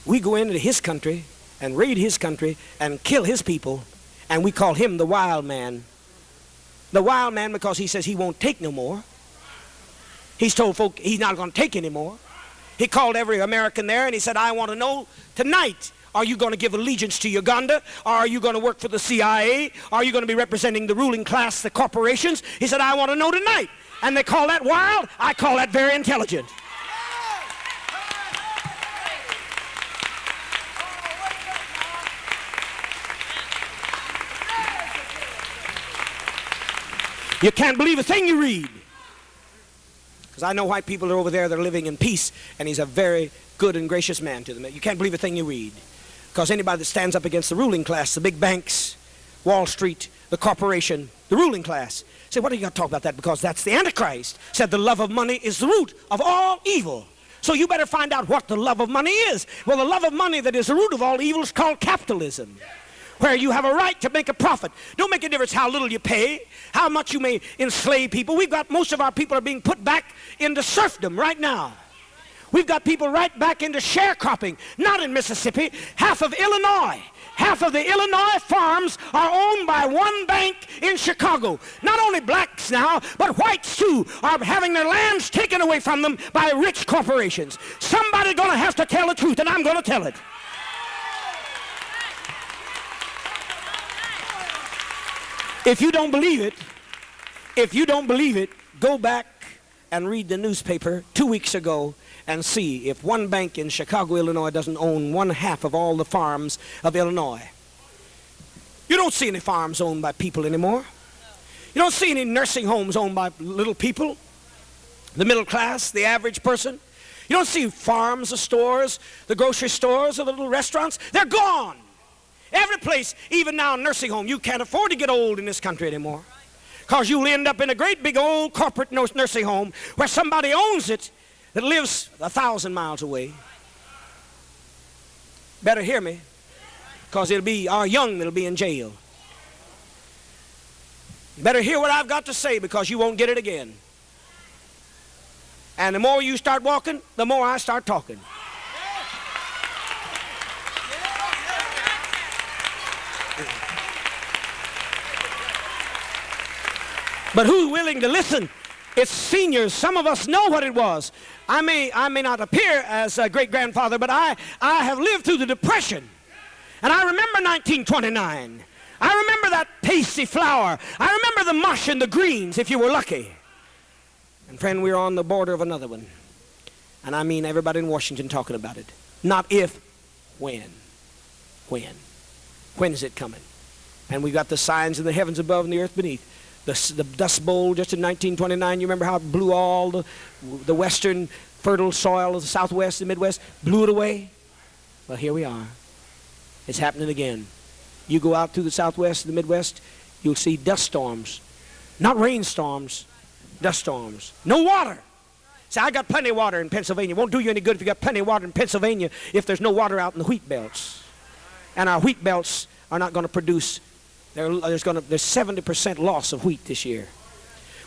We go into his country and raid his country and kill his people, and we call him the wild man. The wild man because he says he won't take no more. He's told folk he's not going to take any more. He called every American there and he said, I want to know tonight, are you going to give allegiance to Uganda? Or are you going to work for the CIA? Are you going to be representing the ruling class, the corporations? He said, I want to know tonight. And they call that wild. I call that very intelligent. You can't believe a thing you read. Because I know white people are over there that are living in peace, and he's a very good and gracious man to them. You can't believe a thing you read. Because anybody that stands up against the ruling class, the big banks, Wall Street, the corporation, the ruling class, say, what do you got to talk about that? Because that's the Antichrist. Said the love of money is the root of all evil. So you better find out what the love of money is. Well, the love of money that is the root of all evil is called capitalism, where you have a right to make a profit. Don't make a difference how little you pay, how much you may enslave people. We've got most of our people are being put back into serfdom right now. We've got people right back into sharecropping, not in Mississippi, half of Illinois. Half of the Illinois farms are owned by one bank in Chicago. Not only blacks now, but whites too are having their lands taken away from them by rich corporations. Somebody's going to have to tell the truth, and I'm going to tell it. If you don't believe it, go back and read the newspaper 2 weeks ago and see if one bank in Chicago, Illinois doesn't own 1/2 of all the farms of Illinois. You don't see any farms owned by people anymore. You don't see any nursing homes owned by little people, the middle class, the average person. You don't see farms or stores, the grocery stores or the little restaurants. They're gone. Every place, even now nursing home, you can't afford to get old in this country anymore. Because you'll end up in a great big old corporate nursing home where somebody owns it that lives 1,000 miles away. Better hear me, because it'll be our young that'll be in jail. You better hear what I've got to say, because you won't get it again. And the more you start walking, the more I start talking. But who's willing to listen? It's seniors. Some of us know what it was. I may not appear as a great-grandfather, but I have lived through the Depression. And I remember 1929. I remember that pasty flour. I remember the mush and the greens, if you were lucky. And friend, we're on the border of another one. And I mean everybody in Washington talking about it. Not if, when. When? When is it coming? And we've got the signs in the heavens above and the earth beneath. The Dust Bowl just in 1929, you remember how it blew all the western fertile soil of the Southwest, the Midwest, blew it away? Well, here we are. It's happening again. You go out through the Southwest and the Midwest, you'll see dust storms. Not rainstorms, dust storms. No water. See, I got plenty of water in Pennsylvania. It won't do you any good if you got plenty of water in Pennsylvania if there's no water out in the wheat belts. And our wheat belts are not going to produce. There's 70% loss of wheat this year.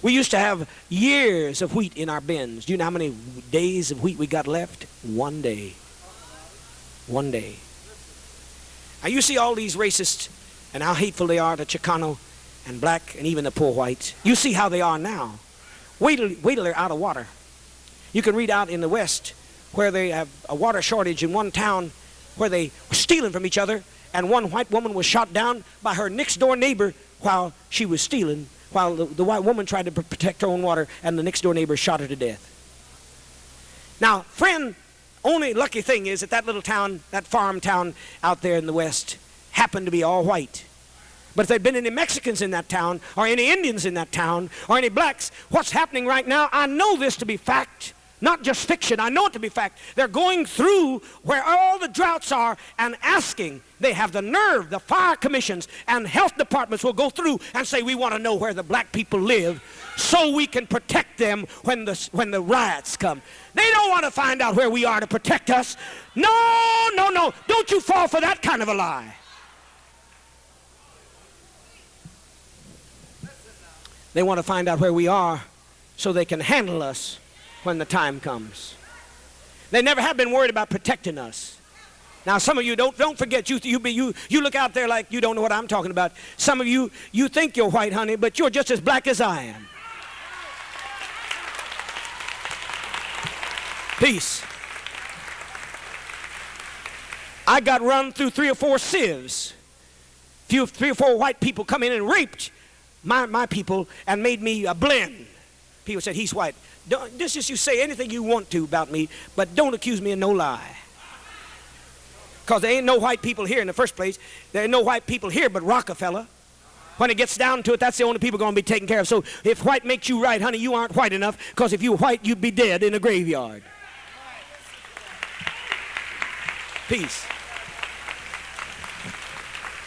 We used to have years of wheat in our bins. Do you know how many days of wheat we got left? 1 day. 1 day. Now you see all these racists and how hateful they are to Chicano and black and even the poor whites. You see how they are now. Wait till they're out of water. You can read out in the West where they have a water shortage in one town where they were stealing from each other, and one white woman was shot down by her next door neighbor while she was stealing, while the white woman tried to protect her own water, and the next door neighbor shot her to death. Now, friend, only lucky thing is that that little town, that farm town out there in the West, happened to be all white. But if there'd been any Mexicans in that town, or any Indians in that town, or any blacks, what's happening right now, I know this to be fact, not just fiction. I know it to be fact. They're going through where all the droughts are and asking. They have the nerve, the fire commissions and health departments will go through and say, we want to know where the black people live so we can protect them when the riots come. They don't want to find out where we are to protect us. No, no, no. Don't you fall for that kind of a lie. They want to find out where we are so they can handle us when the time comes. They never have been worried about protecting us. Now, some of you don't forget, you look out there like you don't know what I'm talking about. Some of you think you're white, honey, but you're just as black as I am. Peace. I got run through 3 or 4 sieves. 3 or 4 white people come in and raped my people and made me a blend. People said, he's white. Just you say anything you want to about me, but don't accuse me of no lie. Because there ain't no white people here in the first place. There ain't no white people here but Rockefeller. When it gets down to it, that's the only people going to be taken care of. So if white makes you right, honey, you aren't white enough, because if you were white, you'd be dead in a graveyard. Peace.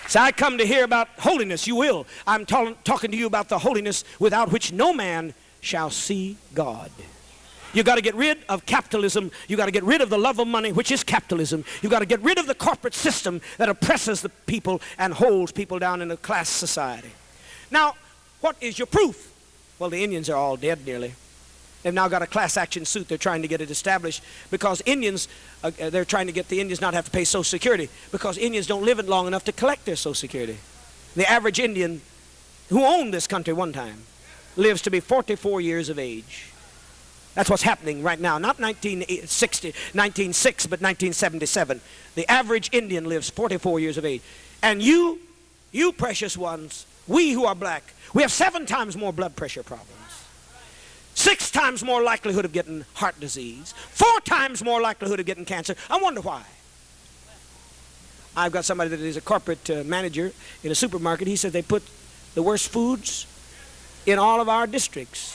So I come to hear about holiness. You will. I'm talking to you about the holiness without which no man shall see God. You got to get rid of capitalism. You got to get rid of the love of money, which is capitalism. You got to get rid of the corporate system that oppresses the people and holds people down in a class society. Now, what is your proof? Well, the Indians are all dead nearly. They've now got a class action suit. They're trying to get it established because Indians, they're trying to get the Indians not to have to pay Social Security because Indians don't live it long enough to collect their Social Security. The average Indian who owned this country one time lives to be 44 years of age. That's what's happening right now. Not 1906, but 1977. The average Indian lives 44 years of age. And you precious ones, we who are black, we have 7 times more blood pressure problems. 6 times more likelihood of getting heart disease. 4 times more likelihood of getting cancer. I wonder why. I've got somebody that is a corporate manager in a supermarket. He said they put the worst foods in all of our districts.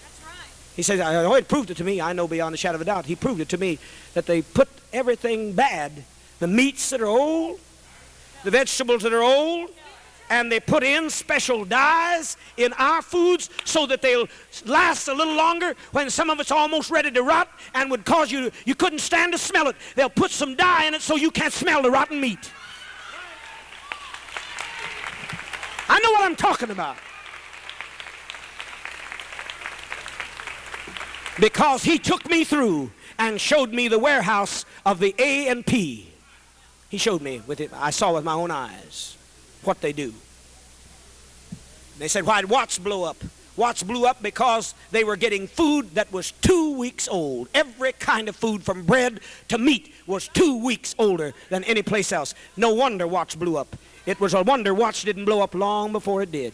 That's right. He says, he proved it to me. I know beyond a shadow of a doubt. He proved it to me that they put everything bad. The meats that are old, the vegetables that are old, and they put in special dyes in our foods so that they'll last a little longer when some of it's almost ready to rot and would cause you couldn't stand to smell it. They'll put some dye in it so you can't smell the rotten meat. I know what I'm talking about. Because he took me through and showed me the warehouse of the A&P. He showed me with it. I saw with my own eyes what they do. They said, why did Watts blow up? Watts blew up because they were getting food that was 2 weeks old. Every kind of food from bread to meat was 2 weeks older than any place else. No wonder Watts blew up. It was a wonder Watts didn't blow up long before it did.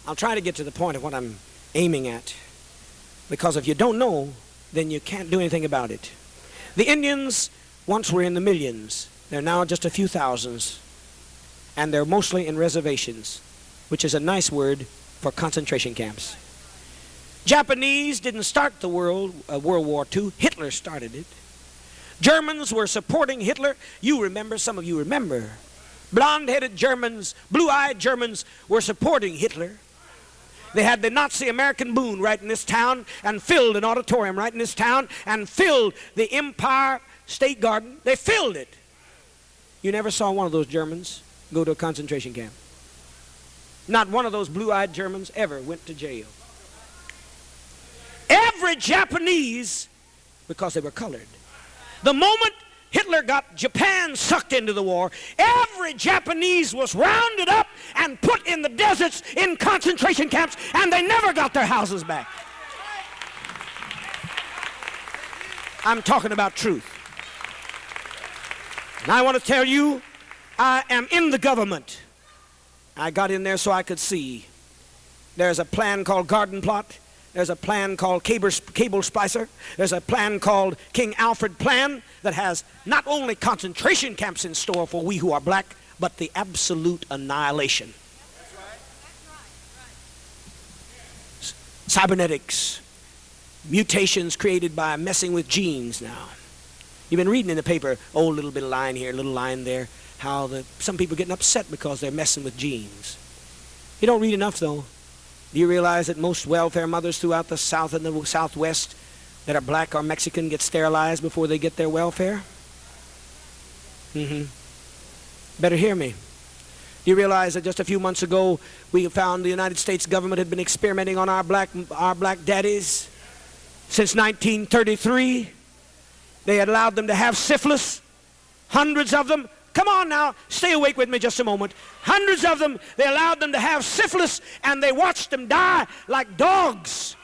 I'll try to get to the point of what I'm aiming at, because if you don't know, then you can't do anything about it. The Indians once were in the millions. They're now just a few thousands, and they're mostly in reservations, which is a nice word for concentration camps. Japanese didn't start the World War II. Hitler started it. Germans were supporting Hitler. You remember, some of you remember. Blonde-headed Germans, blue-eyed Germans were supporting Hitler. They had the Nazi American Moon right in this town and filled an auditorium right in this town and filled the Empire State Garden. They filled it. You never saw one of those Germans go to a concentration camp. Not one of those blue-eyed Germans ever went to jail. Every Japanese, because they were colored. The moment Hitler got Japan sucked into the war, every Japanese was rounded up and put in the deserts in concentration camps, and they never got their houses back. I'm talking about truth. And I want to tell you, I am in the government. I got in there so I could see. There's a plan called Garden Plot. There's a plan called Cable Splicer. There's a plan called King Alfred Plan that has not only concentration camps in store for we who are black, but the absolute annihilation. Cybernetics, mutations created by messing with genes now. You've been reading in the paper, oh, little bit of line here, little line there, how some people are getting upset because they're messing with genes. You don't read enough, though. Do you realize that most welfare mothers throughout the South and the Southwest that are black or Mexican get sterilized before they get their welfare? Better hear me. Do you realize that just a few months ago we found the United States government had been experimenting on our black daddies? Since 1933, they had allowed them to have syphilis, hundreds of them. Come on now, stay awake with me just a moment. Hundreds of them, they allowed them to have syphilis, and they watched them die like dogs.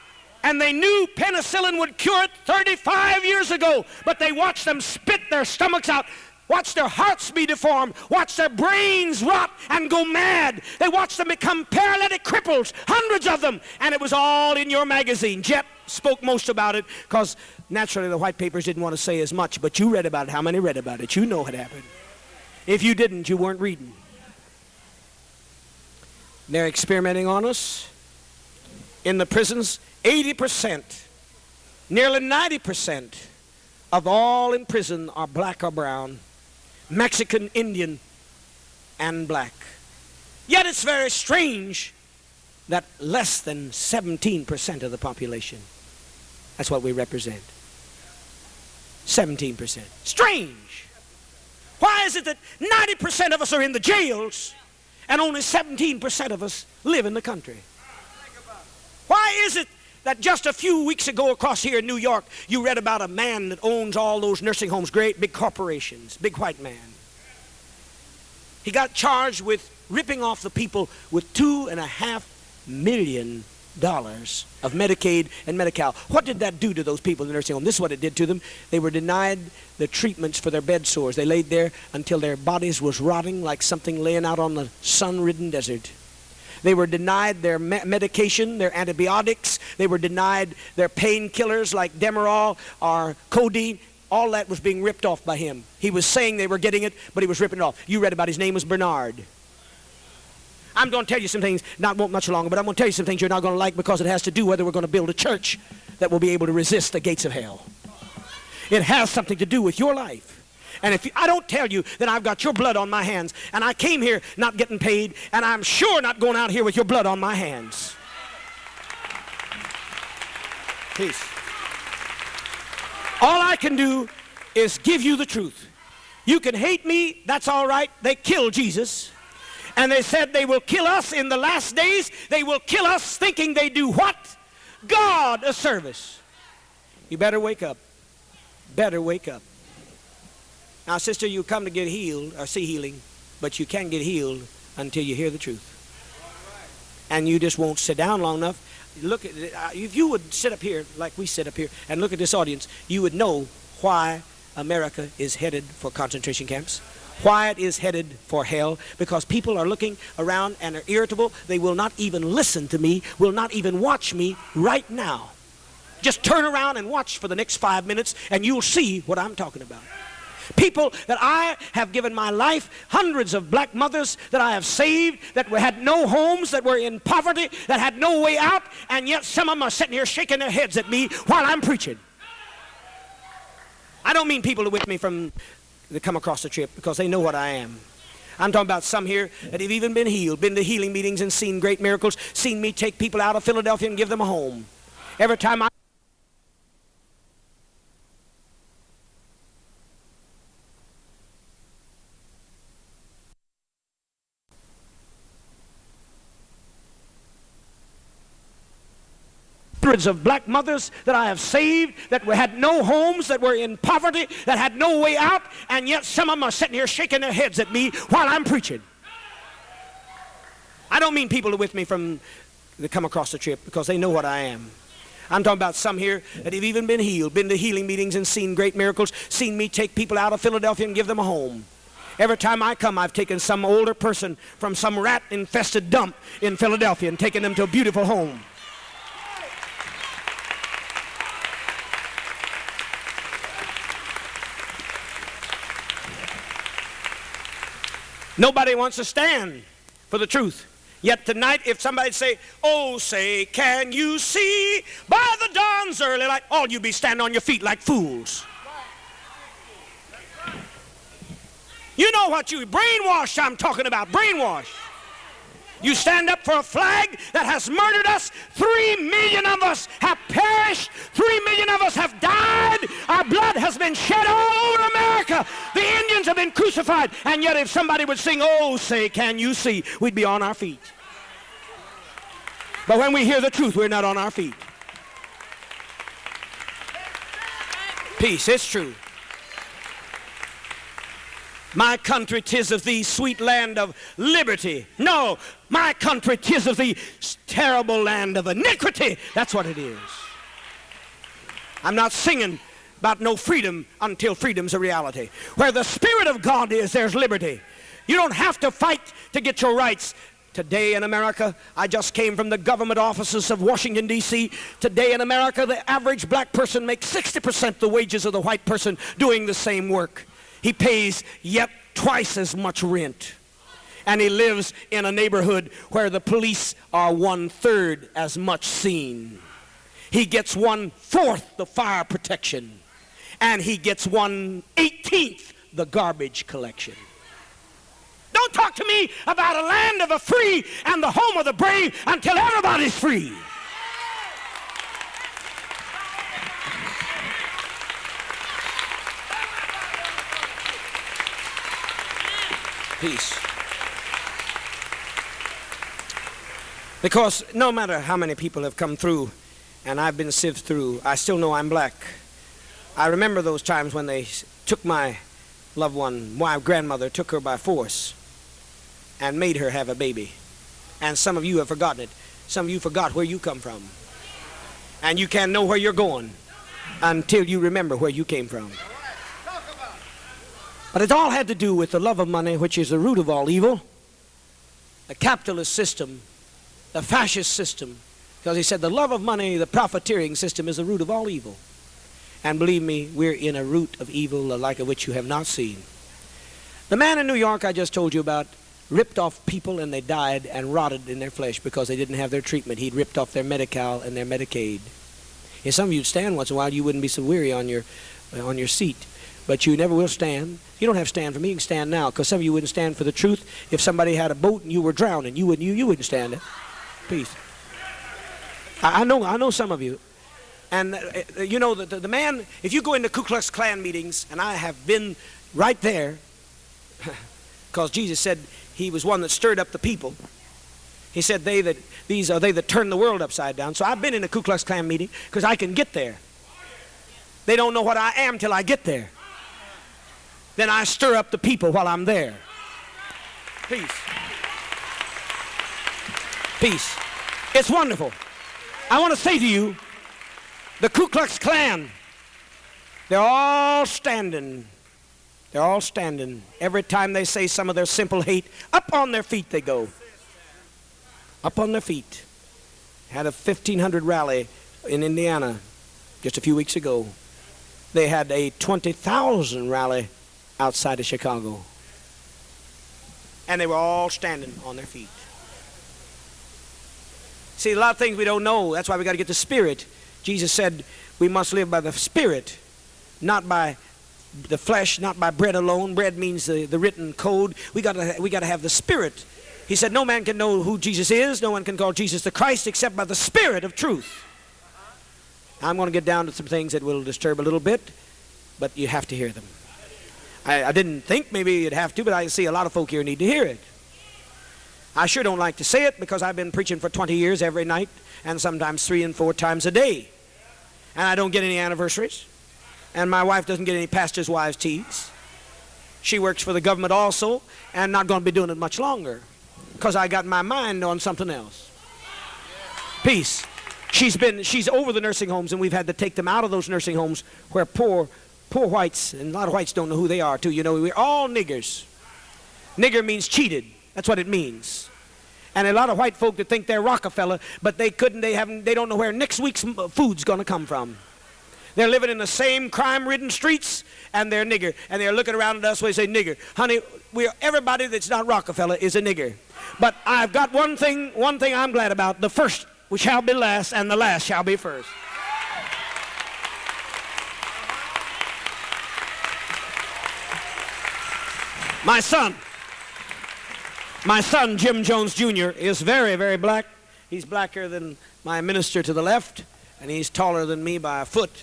And they knew penicillin would cure it 35 years ago, but they watched them spit their stomachs out, watch their hearts be deformed, watch their brains rot and go mad. They watched them become paralytic cripples, hundreds of them, and it was all in your magazine. Jet spoke most about it because naturally the white papers didn't want to say as much, but you read about it. How many read about it? You know what happened. If you didn't, you weren't reading. They're experimenting on us. In the prisons, 80%, nearly 90% of all in prison are black or brown, Mexican, Indian, and black. Yet it's very strange that less than 17% of the population, that's what we represent. 17%. Strange. Why is it that 90% of us are in the jails and only 17% of us live in the country? Why is it that just a few weeks ago across here in New York, you read about a man that owns all those nursing homes, great big corporations, big white man. He got charged with ripping off the people with $2.5 million of Medicaid and Medi-Cal. What did that do to those people in the nursing home? This is what it did to them. They were denied the treatments for their bed sores. They laid there until their bodies was rotting like something laying out on the sun-ridden desert. They were denied their medication, their antibiotics. They were denied their painkillers like Demerol or codeine. All that was being ripped off by him. He was saying they were getting it, but he was ripping it off. You read about his name was Bernard. I'm going to tell you some things, not much longer, but I'm going to tell you some things you're not going to like because it has to do whether we're going to build a church that will be able to resist the gates of hell. It has something to do with your life. And if I don't tell you that I've got your blood on my hands, and I came here not getting paid, and I'm sure not going out here with your blood on my hands. Peace. All I can do is give you the truth. You can hate me, that's all right. They killed Jesus. And they said they will kill us in the last days. They will kill us thinking they do what? God a service. You better wake up. Better wake up. Now, sister, you come to get healed or see healing, but you can't get healed until you hear the truth. And you just won't sit down long enough. Look at if you would sit up here like we sit up here and look at this audience, you would know why America is headed for concentration camps. Why it is headed for hell, because people are looking around and are irritable. They will not even listen to me, will not even watch me right now. Just turn around and watch for the next 5 minutes and you'll see what I'm talking about. People that I have given my life, hundreds of black mothers that I have saved, that had no homes, that were in poverty, that had no way out, and yet some of them are sitting here shaking their heads at me while I'm preaching. I don't mean people with me from that come across the trip because they know what I am. I'm talking about some here that have even been healed, been to healing meetings and seen great miracles, seen me take people out of Philadelphia and give them a home. Every time I hundreds of black mothers that I have saved that had no homes, that were in poverty, that had no way out, and yet some of them are sitting here shaking their heads at me while I'm preaching. I don't mean people with me that come across the trip, because they know what I am. I'm talking about some here that have even been healed, been to healing meetings and seen great miracles, seen me take people out of Philadelphia and give them a home. Every time I come, I've taken some older person from some rat-infested dump in Philadelphia and taken them to a beautiful home. Nobody wants to stand for the truth. Yet tonight, if somebody say, oh, say, can you see by the dawn's early light, all you be standing on your feet like fools. You know what you brainwashed I'm talking about, brainwashed. You stand up for a flag that has murdered us. 3 million of us have perished. 3 million of us have died. Our blood has been shed all over America. The Indians have been crucified. And yet if somebody would sing, oh, say, can you see, we'd be on our feet. But when we hear the truth, we're not on our feet. Peace, it's true. My country, 'tis of thee, sweet land of liberty. No, my country, 'tis of thee, terrible land of iniquity. That's what it is. I'm not singing about no freedom until freedom's a reality. Where the Spirit of God is, there's liberty. You don't have to fight to get your rights. Today in America, I just came from the government offices of Washington, D.C. Today in America, the average black person makes 60% the wages of the white person doing the same work. He pays yet twice as much rent. And he lives in a neighborhood where the police are 1/3 as much seen. He gets 1/4 the fire protection. And he gets 1/18 the garbage collection. Don't talk to me about a land of the free and the home of the brave until everybody's free. Peace. Because no matter how many people have come through and I've been sieved through, I still know I'm black. I remember those times when they took my loved one, my grandmother, took her by force and made her have a baby. And some of you have forgotten it. Some of you forgot where you come from. And you can't know where you're going until you remember where you came from. But it all had to do with the love of money, which is the root of all evil. The capitalist system, the fascist system, because he said the love of money, the profiteering system is the root of all evil. And believe me, we're in a root of evil the like of which you have not seen. The man in New York I just told you about ripped off people and they died and rotted in their flesh because they didn't have their treatment. He'd ripped off their Medi-Cal and their Medicaid. If some of you'd stand once in a while, you wouldn't be so weary on your seat. But you never will stand. You don't have to stand for me. You can stand now, because some of you wouldn't stand for the truth. If somebody had a boat and you were drowning, you wouldn't stand it. Peace. I know some of you. And you know, the man, if you go into Ku Klux Klan meetings, and I have been right there, because Jesus said he was one that stirred up the people. He said these are they that turn the world upside down. So I've been in a Ku Klux Klan meeting because I can get there. They don't know what I am till I get there. Then I stir up the people while I'm there. Peace. Peace. It's wonderful. I want to say to you, the Ku Klux Klan, they're all standing. They're all standing. Every time they say some of their simple hate, up on their feet they go. Up on their feet. Had a 1,500 rally in Indiana just a few weeks ago. They had a 20,000 rally outside of Chicago. And they were all standing on their feet. See, a lot of things we don't know. That's why we got to get the Spirit. Jesus said we must live by the Spirit, not by the flesh, not by bread alone. Bread means the written code. We got to have the Spirit. He said no man can know who Jesus is. No one can call Jesus the Christ except by the Spirit of truth. I'm going to get down to some things that will disturb a little bit, but you have to hear them. I didn't think maybe you'd have to, but I see a lot of folk here need to hear it. I sure don't like to say it because I've been preaching for 20 years every night and sometimes 3 and 4 times a day. And I don't get any anniversaries. And my wife doesn't get any pastor's wives' teas. She works for the government also and not going to be doing it much longer. because I got my mind on something else. Peace. She's over the nursing homes, and we've had to take them out of those nursing homes where poor whites, and a lot of whites don't know who they are too. You know, we're all niggers. Nigger means cheated. That's what it means. And a lot of white folk that think they're Rockefeller, but they don't know where next week's food's going to come from. They're living in the same crime-ridden streets, and they're nigger. And they're looking around at us when they say, nigger. Honey, everybody that's not Rockefeller is a nigger. But I've got one thing I'm glad about. The first shall be last, and the last shall be first. My son, Jim Jones Jr., is very, very black. He's blacker than my minister to the left, and he's taller than me by a foot.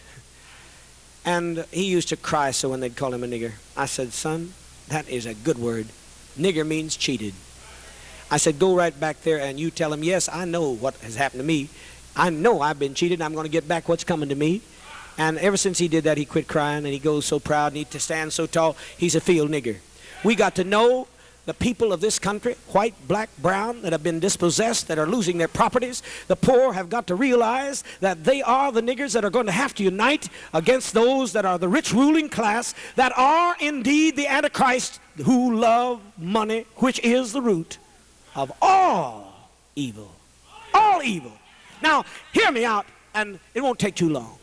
And he used to cry so when they'd call him a nigger. I said, son, that is a good word. Nigger means cheated. I said, go right back there and you tell him, yes, I know what has happened to me. I know I've been cheated, and I'm going to get back what's coming to me. And ever since he did that, he quit crying, and he goes so proud, and he stands so tall. He's a field nigger. We got to know the people of this country, white, black, brown, that have been dispossessed, that are losing their properties. The poor have got to realize that they are the niggers that are going to have to unite against those that are the rich ruling class, that are indeed the Antichrist, who love money, which is the root of all evil. All evil. Now, hear me out, and it won't take too long.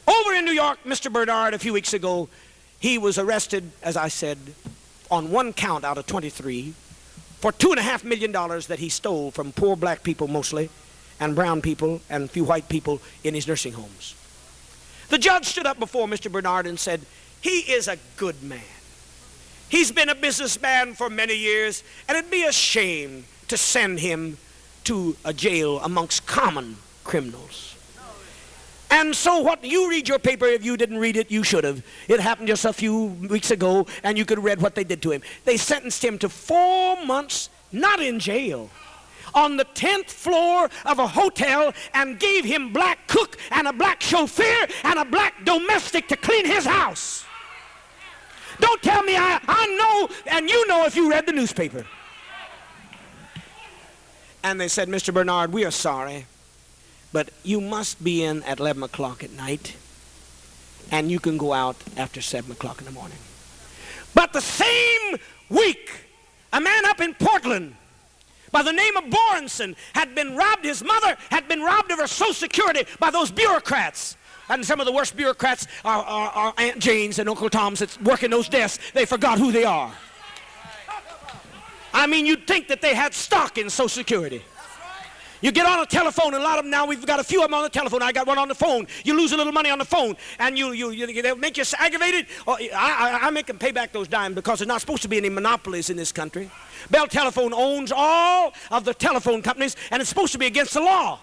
Over in New York, Mr. Bernard, a few weeks ago, he was arrested, as I said, on one count out of 23 for $2.5 million that he stole from poor black people mostly, and brown people and a few white people in his nursing homes. The judge stood up before Mr. Bernard and said, he is a good man. He's been a businessman for many years, and it'd be a shame to send him to a jail amongst common criminals. And so what, you read your paper. If you didn't read it, you should have. It happened just a few weeks ago, and you could have read what they did to him. They sentenced him to 4 months, not in jail, on the 10th floor of a hotel, and gave him black cook and a black chauffeur and a black domestic to clean his house. Don't tell me I know, and you know if you read the newspaper. And they said, Mr. Bernard, we are sorry, but you must be in at 11 o'clock at night, and you can go out after 7 o'clock in the morning. But the same week, a man up in Portland by the name of Borenson had been robbed. His mother had been robbed of her Social Security by those bureaucrats. And some of the worst bureaucrats are Aunt Jane's and Uncle Tom's that work in those desks. They forgot who they are. I mean, you'd think that they had stock in Social Security. You get on a telephone, and a lot of them now, we've got a few of them on the telephone. I got one on the phone. You lose a little money on the phone, and they'll make you aggravated. I make them pay back those dimes because there's not supposed to be any monopolies in this country. Bell Telephone owns all of the telephone companies, and it's supposed to be against the law.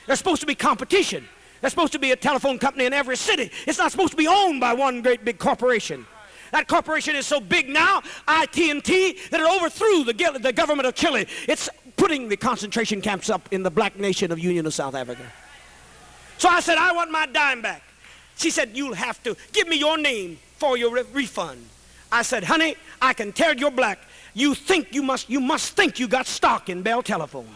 There's supposed to be competition. There's supposed to be a telephone company in every city. It's not supposed to be owned by one great big corporation. That corporation is so big now, AT&T, that it overthrew the government of Chile. It's putting the concentration camps up in the black nation of Union of South Africa. So I said, I want my dime back. She said, you'll have to give me your name for your refund. I said, honey, I can tell you're black. You must think you got stock in Bell Telephone.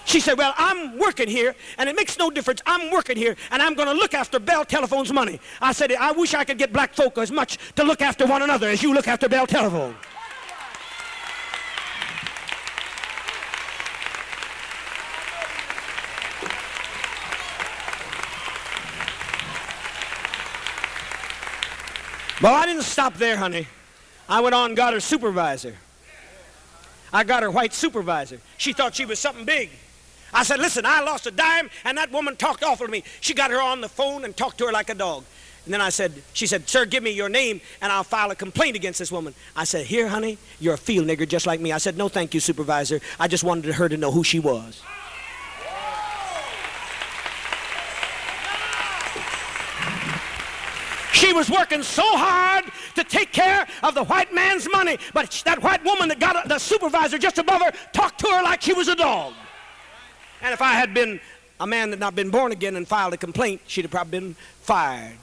She said, well, I'm working here, and it makes no difference. I'm working here, and I'm going to look after Bell Telephone's money. I said, I wish I could get black folk as much to look after one another as you look after Bell Telephone. Well, I didn't stop there, honey. I went on and got her supervisor. I got her white supervisor. She thought she was something big. I said, listen, I lost a dime, and that woman talked awful to me. She got her on the phone and talked to her like a dog. And then she said, sir, give me your name, and I'll file a complaint against this woman. I said, here, honey, you're a field nigger just like me. I said, no, thank you, supervisor. I just wanted her to know who she was. She was working so hard to take care of the white man's money, but that white woman that got the supervisor just above her talked to her like she was a dog. And if I had been a man that had not been born again and filed a complaint, she'd have probably been fired.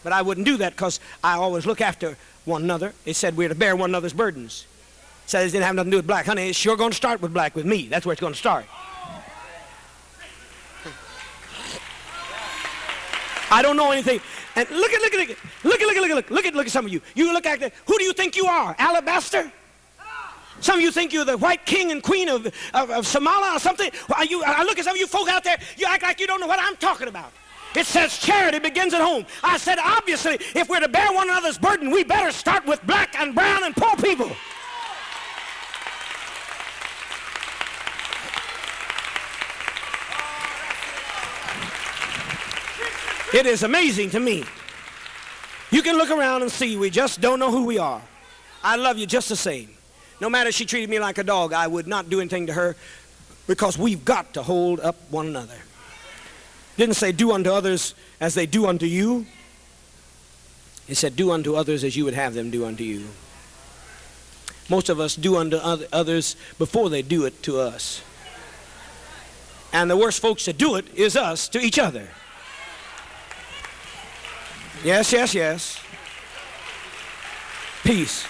But I wouldn't do that because I always look after one another. It said we're to bear one another's burdens. Says it didn't have nothing to do with black. Honey, it's sure going to start with black with me. That's where it's going to start. I don't know anything. And look at some of you. You look at that. Who do you think you are? Alabaster? Some of you think you're the white king and queen of Somalia or something. I look at some of you folk out there, you act like you don't know what I'm talking about. It says charity begins at home. I said, obviously, if we're to bear one another's burden, we better start with black and brown and poor people. It is amazing to me. You can look around and see we just don't know who we are. I love you just the same. No matter if she treated me like a dog, I would not do anything to her because we've got to hold up one another. Didn't say do unto others as they do unto you. It said do unto others as you would have them do unto you. Most of us do unto others before they do it to us. And the worst folks to do it is us to each other. Yes, yes, yes. Peace.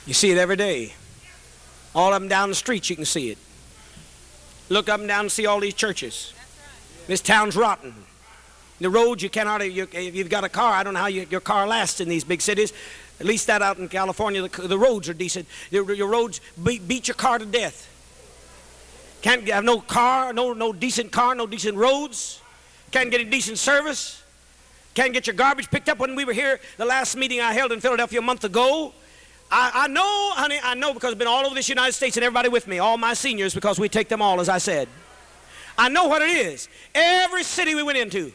You see it every day. All up and down the streets you can see it. Look up and down and see all these churches. This town's rotten. The roads, you cannot, if you've got a car, I don't know how your car lasts in these big cities. At least that out in California, the roads are decent. Your roads beat your car to death. Can't have no car, no decent car, no decent roads. Can't get a decent service. Can't get your garbage picked up. When we were here, the last meeting I held in Philadelphia a month ago, I know, honey, I know because I've been all over this United States and everybody with me, all my seniors, because we take them all, as I said. I know what it is. Every city we went into,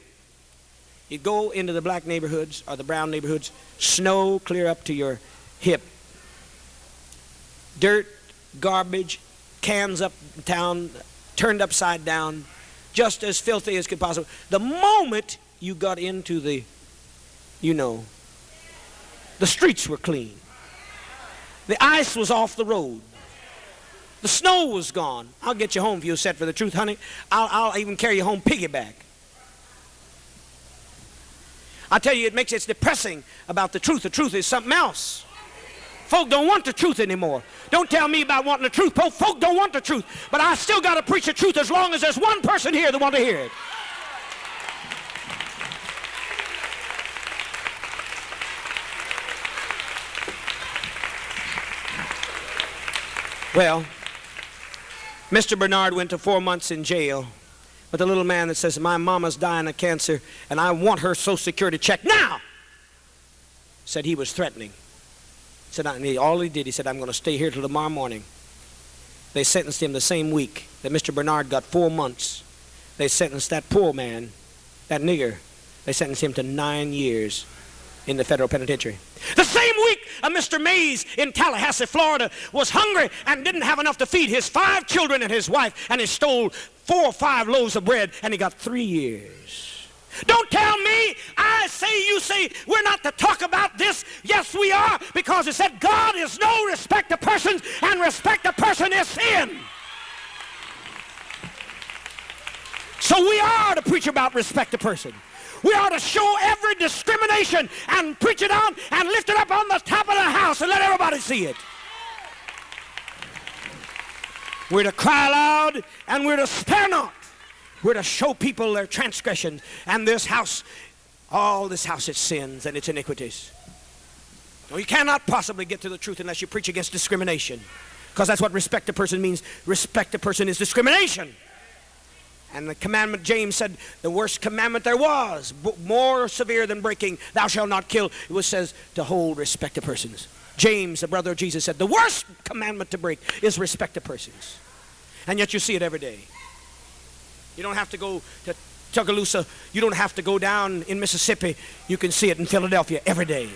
you'd go into the black neighborhoods or the brown neighborhoods, snow clear up to your hip. Dirt, garbage, cans up in town, turned upside down, just as filthy as could possibly. The moment you got into the streets were clean. The ice was off the road. The snow was gone. I'll get you home if you'll set for the truth, honey. I'll even carry you home piggyback. I tell you, it's depressing about the truth. The truth is something else. Folk don't want the truth anymore. Don't tell me about wanting the truth. Folk don't want the truth. But I still got to preach the truth as long as there's one person here that wants to hear it. Well, Mr. Bernard went to 4 months in jail. But the little man that says, my mama's dying of cancer and I want her Social Security check now, said he was threatening. Said, all he did, he said, I'm going to stay here till tomorrow morning. They sentenced him the same week that Mr. Bernard got 4 months. They sentenced that poor man, that nigger, they sentenced him to 9 years in the federal penitentiary. The same week, Mr. Mays in Tallahassee, Florida, was hungry and didn't have enough to feed his 5 children and his wife, and he stole 4 or 5 loaves of bread, and he got 3 years. Don't tell me, you say, we're not to talk about this. Yes, we are, because it said God is no respect of persons, and respect of person is sin. So we are to preach about respect of person. We are to show every discrimination and preach it out and lift it up on the top of the house and let everybody see it. We're to cry loud and we're to spare not. We're to show people their transgressions and this house, all this house, its sins and its iniquities. No, you cannot possibly get to the truth unless you preach against discrimination, because that's what respect a person means. Respect a person is discrimination. And the commandment, James said, the worst commandment there was, more severe than breaking, thou shalt not kill, it was says to hold respect to persons. James, the brother of Jesus, said the worst commandment to break is respect to persons. And yet you see it every day. You don't have to go to Tuscaloosa. You don't have to go down in Mississippi. You can see it in Philadelphia every day.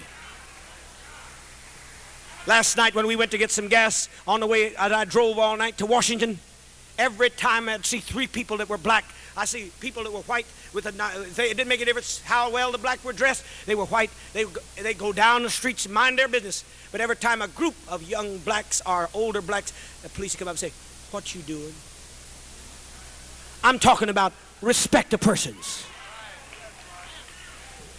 Last night when we went to get some gas on the way, I drove all night to Washington. Every time I'd see 3 people that were black, I see people that were white with it didn't make a difference how well the black were dressed. They were white. They go down the streets and mind their business. But every time a group of young blacks or older blacks, the police come up and say, "What you doing?" I'm talking about respect to persons.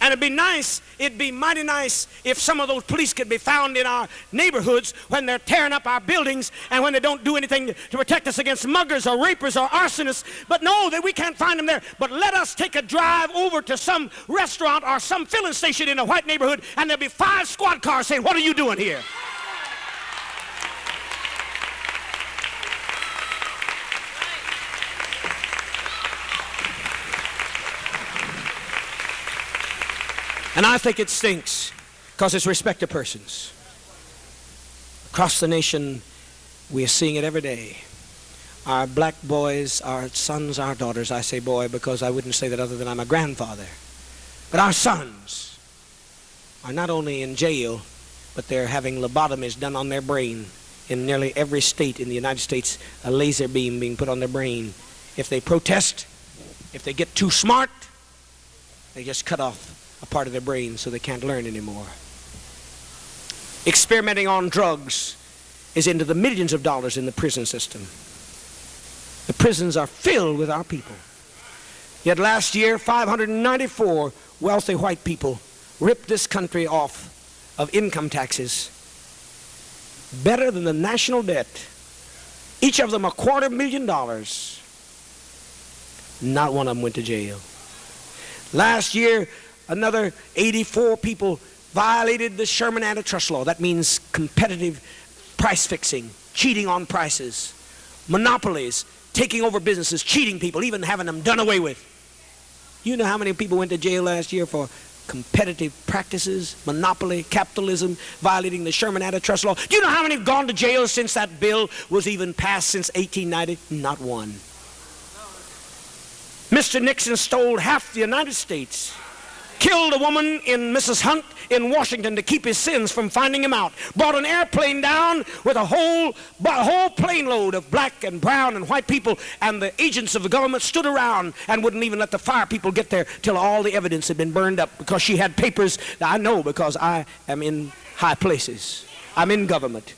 And it'd be mighty nice if some of those police could be found in our neighborhoods when they're tearing up our buildings and when they don't do anything to protect us against muggers or rapers or arsonists. But no, that we can't find them there. But let us take a drive over to some restaurant or some filling station in a white neighborhood, and there'll be 5 squad cars saying, "What are you doing here?" And I think it stinks because it's respect of persons. Across the nation, we are seeing it every day. Our black boys, our sons, our daughters, I say boy because I wouldn't say that other than I'm a grandfather. But our sons are not only in jail, but they're having lobotomies done on their brain. In nearly every state in the United States, a laser beam being put on their brain. If they protest, if they get too smart, they just cut off a part of their brain so they can't learn anymore. Experimenting on drugs is into the millions of dollars in the prison system. The prisons are filled with our people. Yet last year, 594 wealthy white people ripped this country off of income taxes better than the national debt. Each of them $250,000. Not one of them went to jail. Last year, another 84 people violated the Sherman Antitrust Law. That means competitive price fixing, cheating on prices, monopolies, taking over businesses, cheating people, even having them done away with. You know how many people went to jail last year for competitive practices, monopoly, capitalism, violating the Sherman Antitrust Law? Do you know how many have gone to jail since that bill was even passed since 1890? Not one. Mr. Nixon stole half the United States. Killed a woman in Mrs. Hunt in Washington to keep his sins from finding him out. Brought an airplane down with a whole plane load of black and brown and white people, and the agents of the government stood around and wouldn't even let the fire people get there till all the evidence had been burned up because she had papers. I know because I am in high places. I'm in government.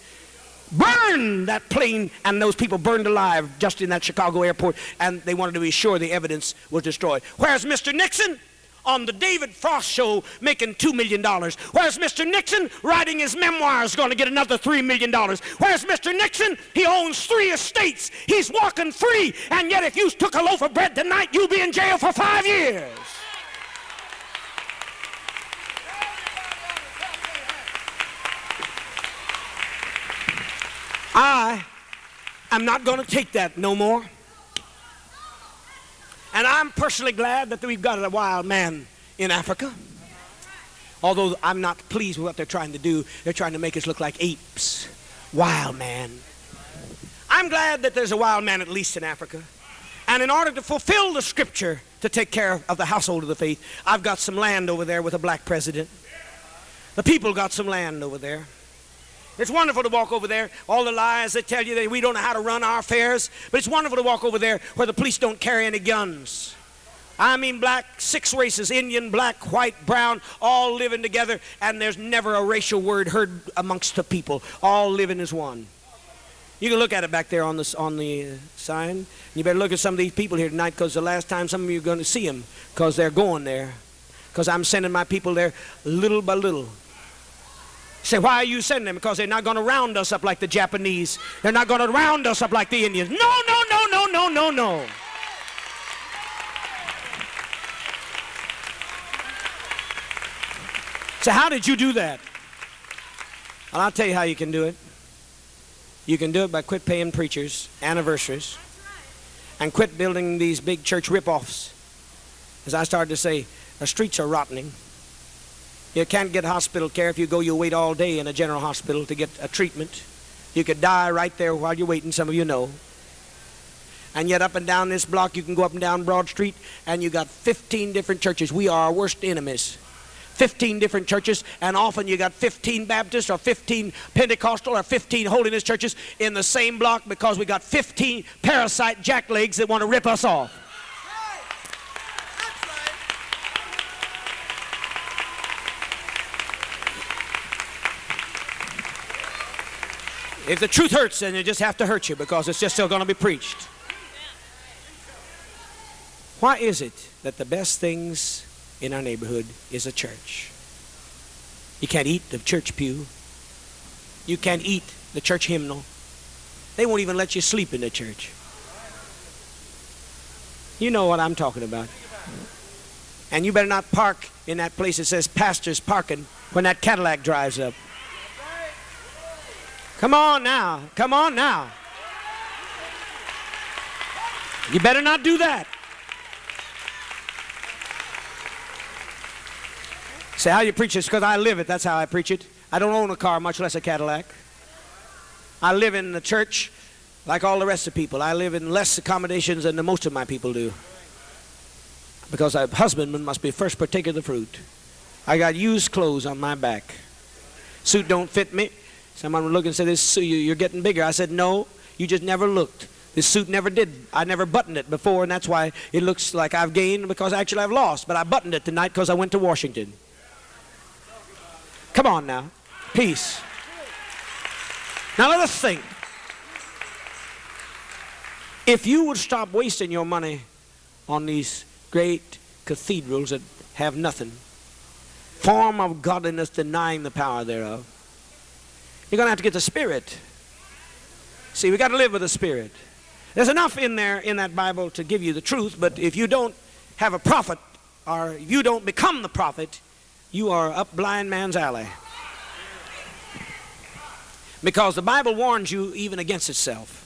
Burned that plane, and those people burned alive just in that Chicago airport, and they wanted to be sure the evidence was destroyed. Whereas Mr. Nixon on the David Frost show making $2 million. Whereas Mr. Nixon writing his memoirs going to get another $3 million. Whereas Mr. Nixon, he owns 3 estates. He's walking free. And yet if you took a loaf of bread tonight, you'll be in jail for 5 years. I am not going to take that no more. And I'm personally glad that we've got a wild man in Africa. Although I'm not pleased with what they're trying to do. They're trying to make us look like apes. Wild man. I'm glad that there's a wild man at least in Africa. And in order to fulfill the scripture to take care of the household of the faith, I've got some land over there with a black president. The people got some land over there. It's wonderful to walk over there. All the lies that tell you that we don't know how to run our affairs. But it's wonderful to walk over there where the police don't carry any guns. I mean black, 6 races, Indian, black, white, brown, all living together. And there's never a racial word heard amongst the people. All living as one. You can look at it back there on the sign. You better look at some of these people here tonight because the last time some of you are going to see them because they're going there. Because I'm sending my people there little by little. Say, why are you sending them? Because they're not going to round us up like the Japanese. They're not going to round us up like the Indians. No, no, no, no, no, no, no. So how did you do that? Well, I'll tell you how you can do it. You can do it by quit paying preachers anniversaries and quit building these big church rip-offs. As I started to say, the streets are rotting. You can't get hospital care. If you go, you'll wait all day in a general hospital to get a treatment. You could die right there while you're waiting, some of you know. And yet up and down this block, you can go up and down Broad Street, and you got 15 different churches. We are our worst enemies. 15 different churches, and often you got 15 Baptist or 15 Pentecostal or 15 holiness churches in the same block because we got 15 parasite jacklegs that want to rip us off. If the truth hurts, then it just have to hurt you because it's just still going to be preached. Why is it that the best things in our neighborhood is a church. You can't eat the church pew. You can't eat the church hymnal. They won't even let you sleep in the church. You know what I'm talking about. And you better not park in that place that says pastor's parking when that Cadillac drives up. Come on now. Come on now. You better not do that. Say, how you preach this? Because I live it. That's how I preach it. I don't own a car, much less a Cadillac. I live in the church like all the rest of people. I live in less accommodations than the most of my people do. Because a husbandman must be first partaker of the fruit. I got used clothes on my back. Suit don't fit me. Someone would look and say, "This suit, you're getting bigger." I said, "No, you just never looked. This suit never did. I never buttoned it before, and that's why it looks like I've gained, because actually I've lost. But I buttoned it tonight because I went to Washington." Come on now. Peace. Now let us think. If you would stop wasting your money on these great cathedrals that have nothing, form of godliness denying the power thereof, you're going to have to get the Spirit. See, we got to live with the Spirit. There's enough in there in that Bible to give you the truth, but if you don't have a prophet, or if you don't become the prophet, you are up blind man's alley. Because the Bible warns you even against itself.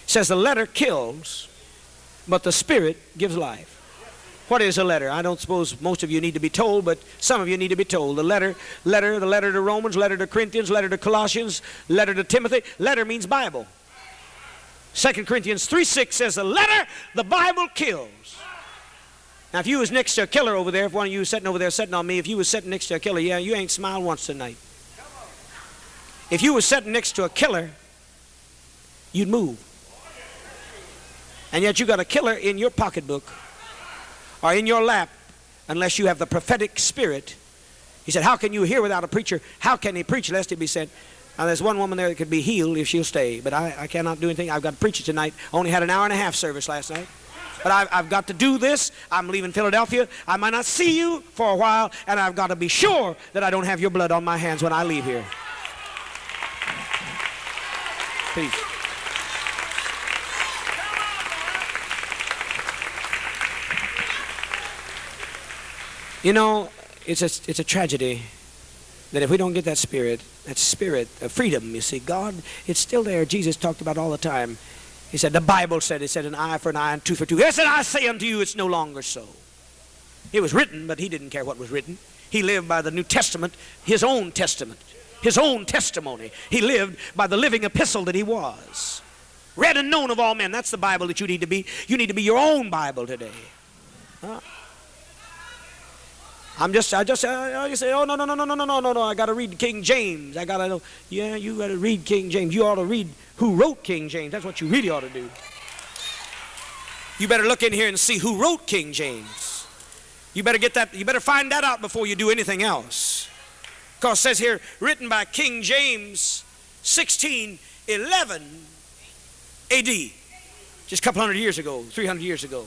It says the letter kills, but the Spirit gives life. What is a letter? I don't suppose most of you need to be told, but some of you need to be told. The letter to Romans, letter to Corinthians, letter to Colossians, letter to Timothy. Letter means Bible. 2 Corinthians 3:6 says the Bible kills. Now if you was next to a killer over there, if one of you was sitting over there sitting on me, if you was sitting next to a killer, yeah, you ain't smiled once tonight. If you was sitting next to a killer, you'd move. And yet you got a killer in your pocketbook or in your lap unless you have the prophetic spirit. He said, how can you hear without a preacher? How can he preach lest he be sent? Now there's one woman there that could be healed if she'll stay, but I cannot do anything. I've got to preach it tonight. Only had an hour and a half service last night. But I've got to do this. I'm leaving Philadelphia. I might not see you for a while, and I've got to be sure that I don't have your blood on my hands when I leave here. Peace. You know, it's a tragedy that if we don't get that spirit of freedom, you see, God, it's still there. Jesus talked about it all the time. He said, the Bible said, it said, an eye for an eye and tooth for tooth. Yes, and I say unto you, it's no longer so. It was written, but he didn't care what was written. He lived by the New Testament, his own testament, his own testimony. He lived by the living epistle that he was. Read and known of all men. That's the Bible that you need to be. You need to be your own Bible today. You say, oh, no, I got to read King James. I got to know. Yeah, you got to read King James. You ought to read who wrote King James. That's what you really ought to do. You better look in here and see who wrote King James. You better get that. You better find that out before you do anything else. Because it says here, written by King James, 1611 A.D. Just a couple hundred years ago, 300 years ago.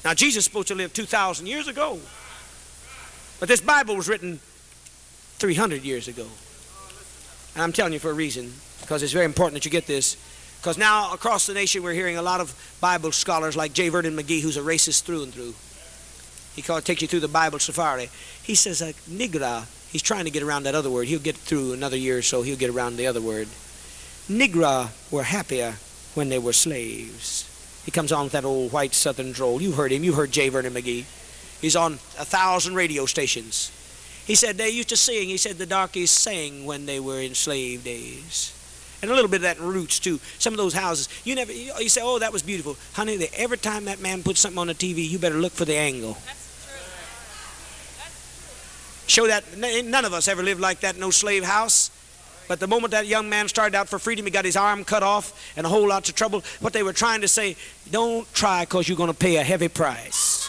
Now, Jesus is supposed to live 2,000 years ago. But this Bible was written 300 years ago. And I'm telling you for a reason, because it's very important that you get this. Because now, across the nation, we're hearing a lot of Bible scholars like J. Vernon McGee, who's a racist through and through. He takes you through the Bible safari. He says, nigra, he's trying to get around that other word. He'll get through another year or so, he'll get around the other word. Nigra were happier when they were slaves. He comes on with that old white southern drawl. You've heard him. You've heard J. Vernon McGee. He's on 1,000 radio stations. He said they used to sing. He said the darkies sang when they were in slave days. And a little bit of that in Roots, too. Some of those houses, you say, oh, that was beautiful. Honey, every time that man puts something on the TV, you better look for the angle. Show that. None of us ever lived like that in no slave house. But the moment that young man started out for freedom, he got his arm cut off and a whole lot of trouble. What they were trying to say, don't try because you're going to pay a heavy price.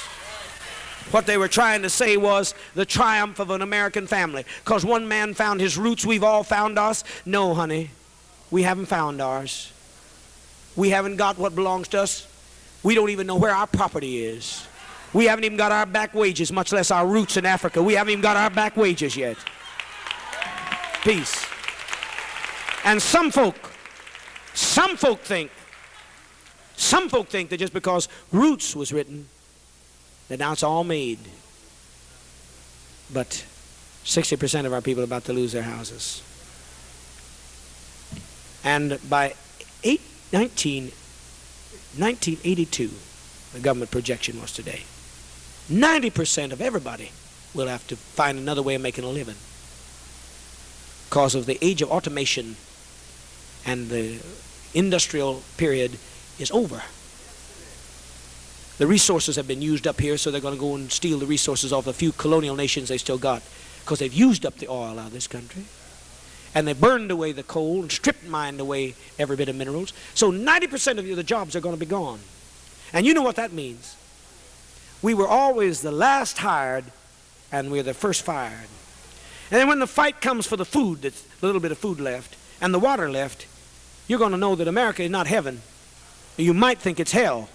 What they were trying to say was the triumph of an American family. Because one man found his roots, we've all found ours. No, honey, we haven't found ours. We haven't got what belongs to us. We don't even know where our property is. We haven't even got our back wages, much less our roots in Africa. We haven't even got our back wages yet. Peace. And some folk think that just because Roots was written, that now it's all made. But 60% of our people are about to lose their houses. And by 1982, the government projection was today, 90% of everybody will have to find another way of making a living because of the age of automation, and the industrial period is over. The resources have been used up here, so they're going to go and steal the resources off a few colonial nations they still got, because they've used up the oil out of this country. And they burned away the coal and strip mined away every bit of minerals. So 90% of the jobs are going to be gone. And you know what that means. We were always the last hired, and we're the first fired. And then when the fight comes for the food, that's the little bit of food left, and the water left, you're going to know that America is not heaven. You might think it's hell.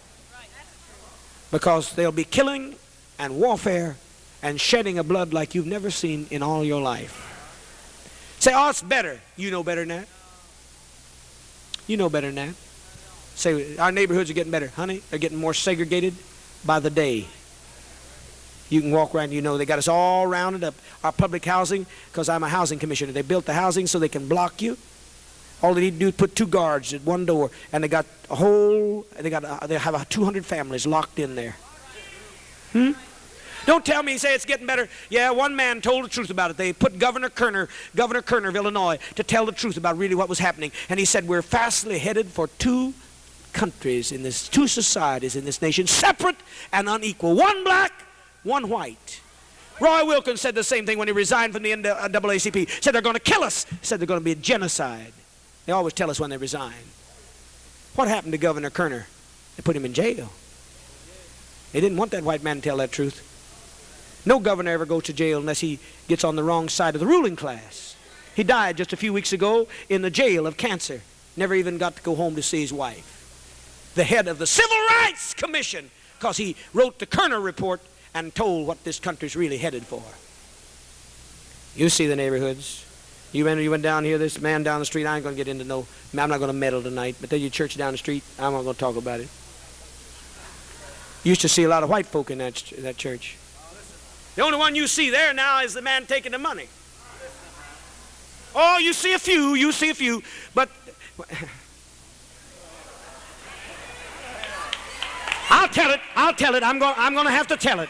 Because there'll be killing and warfare and shedding of blood like you've never seen in all your life. Say, oh, it's better. You know better than that. You know better than that. Say, our neighborhoods are getting better. Honey, they're getting more segregated by the day. You can walk around, you know, they got us all rounded up. Our public housing, because I'm a housing commissioner, they built the housing so they can block you. All they need to do is put 2 guards at one door, and they got a whole, they have 200 families locked in there. Don't tell me, say it's getting better. Yeah, one man told the truth about it. They put Governor Kerner of Illinois, to tell the truth about really what was happening. And he said, we're fastly headed for 2 countries in this, 2 societies in this nation, separate and unequal. One black, one white. Roy Wilkins said the same thing when he resigned from the NAACP. Said they're going to kill us. Said they're going to be a genocide. They always tell us when they resign. What happened to Governor Kerner? They put him in jail. They didn't want that white man to tell that truth. No governor ever goes to jail unless he gets on the wrong side of the ruling class. He died just a few weeks ago in the jail of cancer. Never even got to go home to see his wife. The head of the Civil Rights Commission, because he wrote the Kerner report and told what this country's really headed for. You see the neighborhoods. You went down here, this man down the street, I ain't going to get into I'm not going to meddle tonight, but there's your church down the street, I'm not going to talk about it. Used to see a lot of white folk in that church. The only one you see there now is the man taking the money. Oh, you see a few, but I'll tell it, I'm going to have to tell it.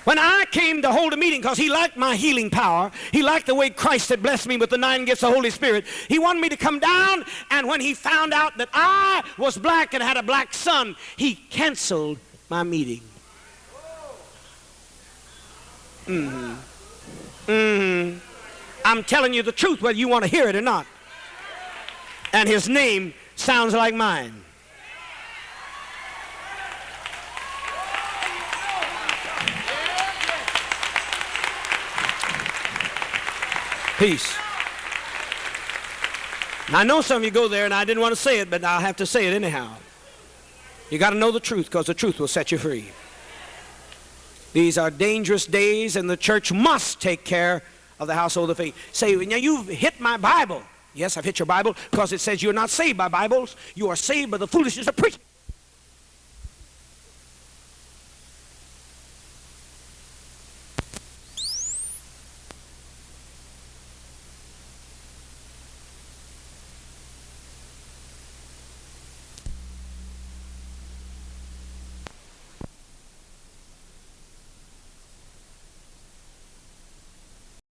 When I came to hold a meeting, because he liked my healing power, he liked the way Christ had blessed me with the 9 gifts of the Holy Spirit, he wanted me to come down, and when he found out that I was black and had a black son, he canceled my meeting. I'm telling you the truth, whether you want to hear it or not. And his name sounds like mine. Peace. Now, I know some of you go there, and I didn't want to say it, but I'll have to say it anyhow. You got to know the truth, because the truth will set you free. These are dangerous days, and the church must take care of the household of faith. Say, now you've hit my Bible. Yes, I've hit your Bible, because it says you're not saved by Bibles. You are saved by the foolishness of preaching.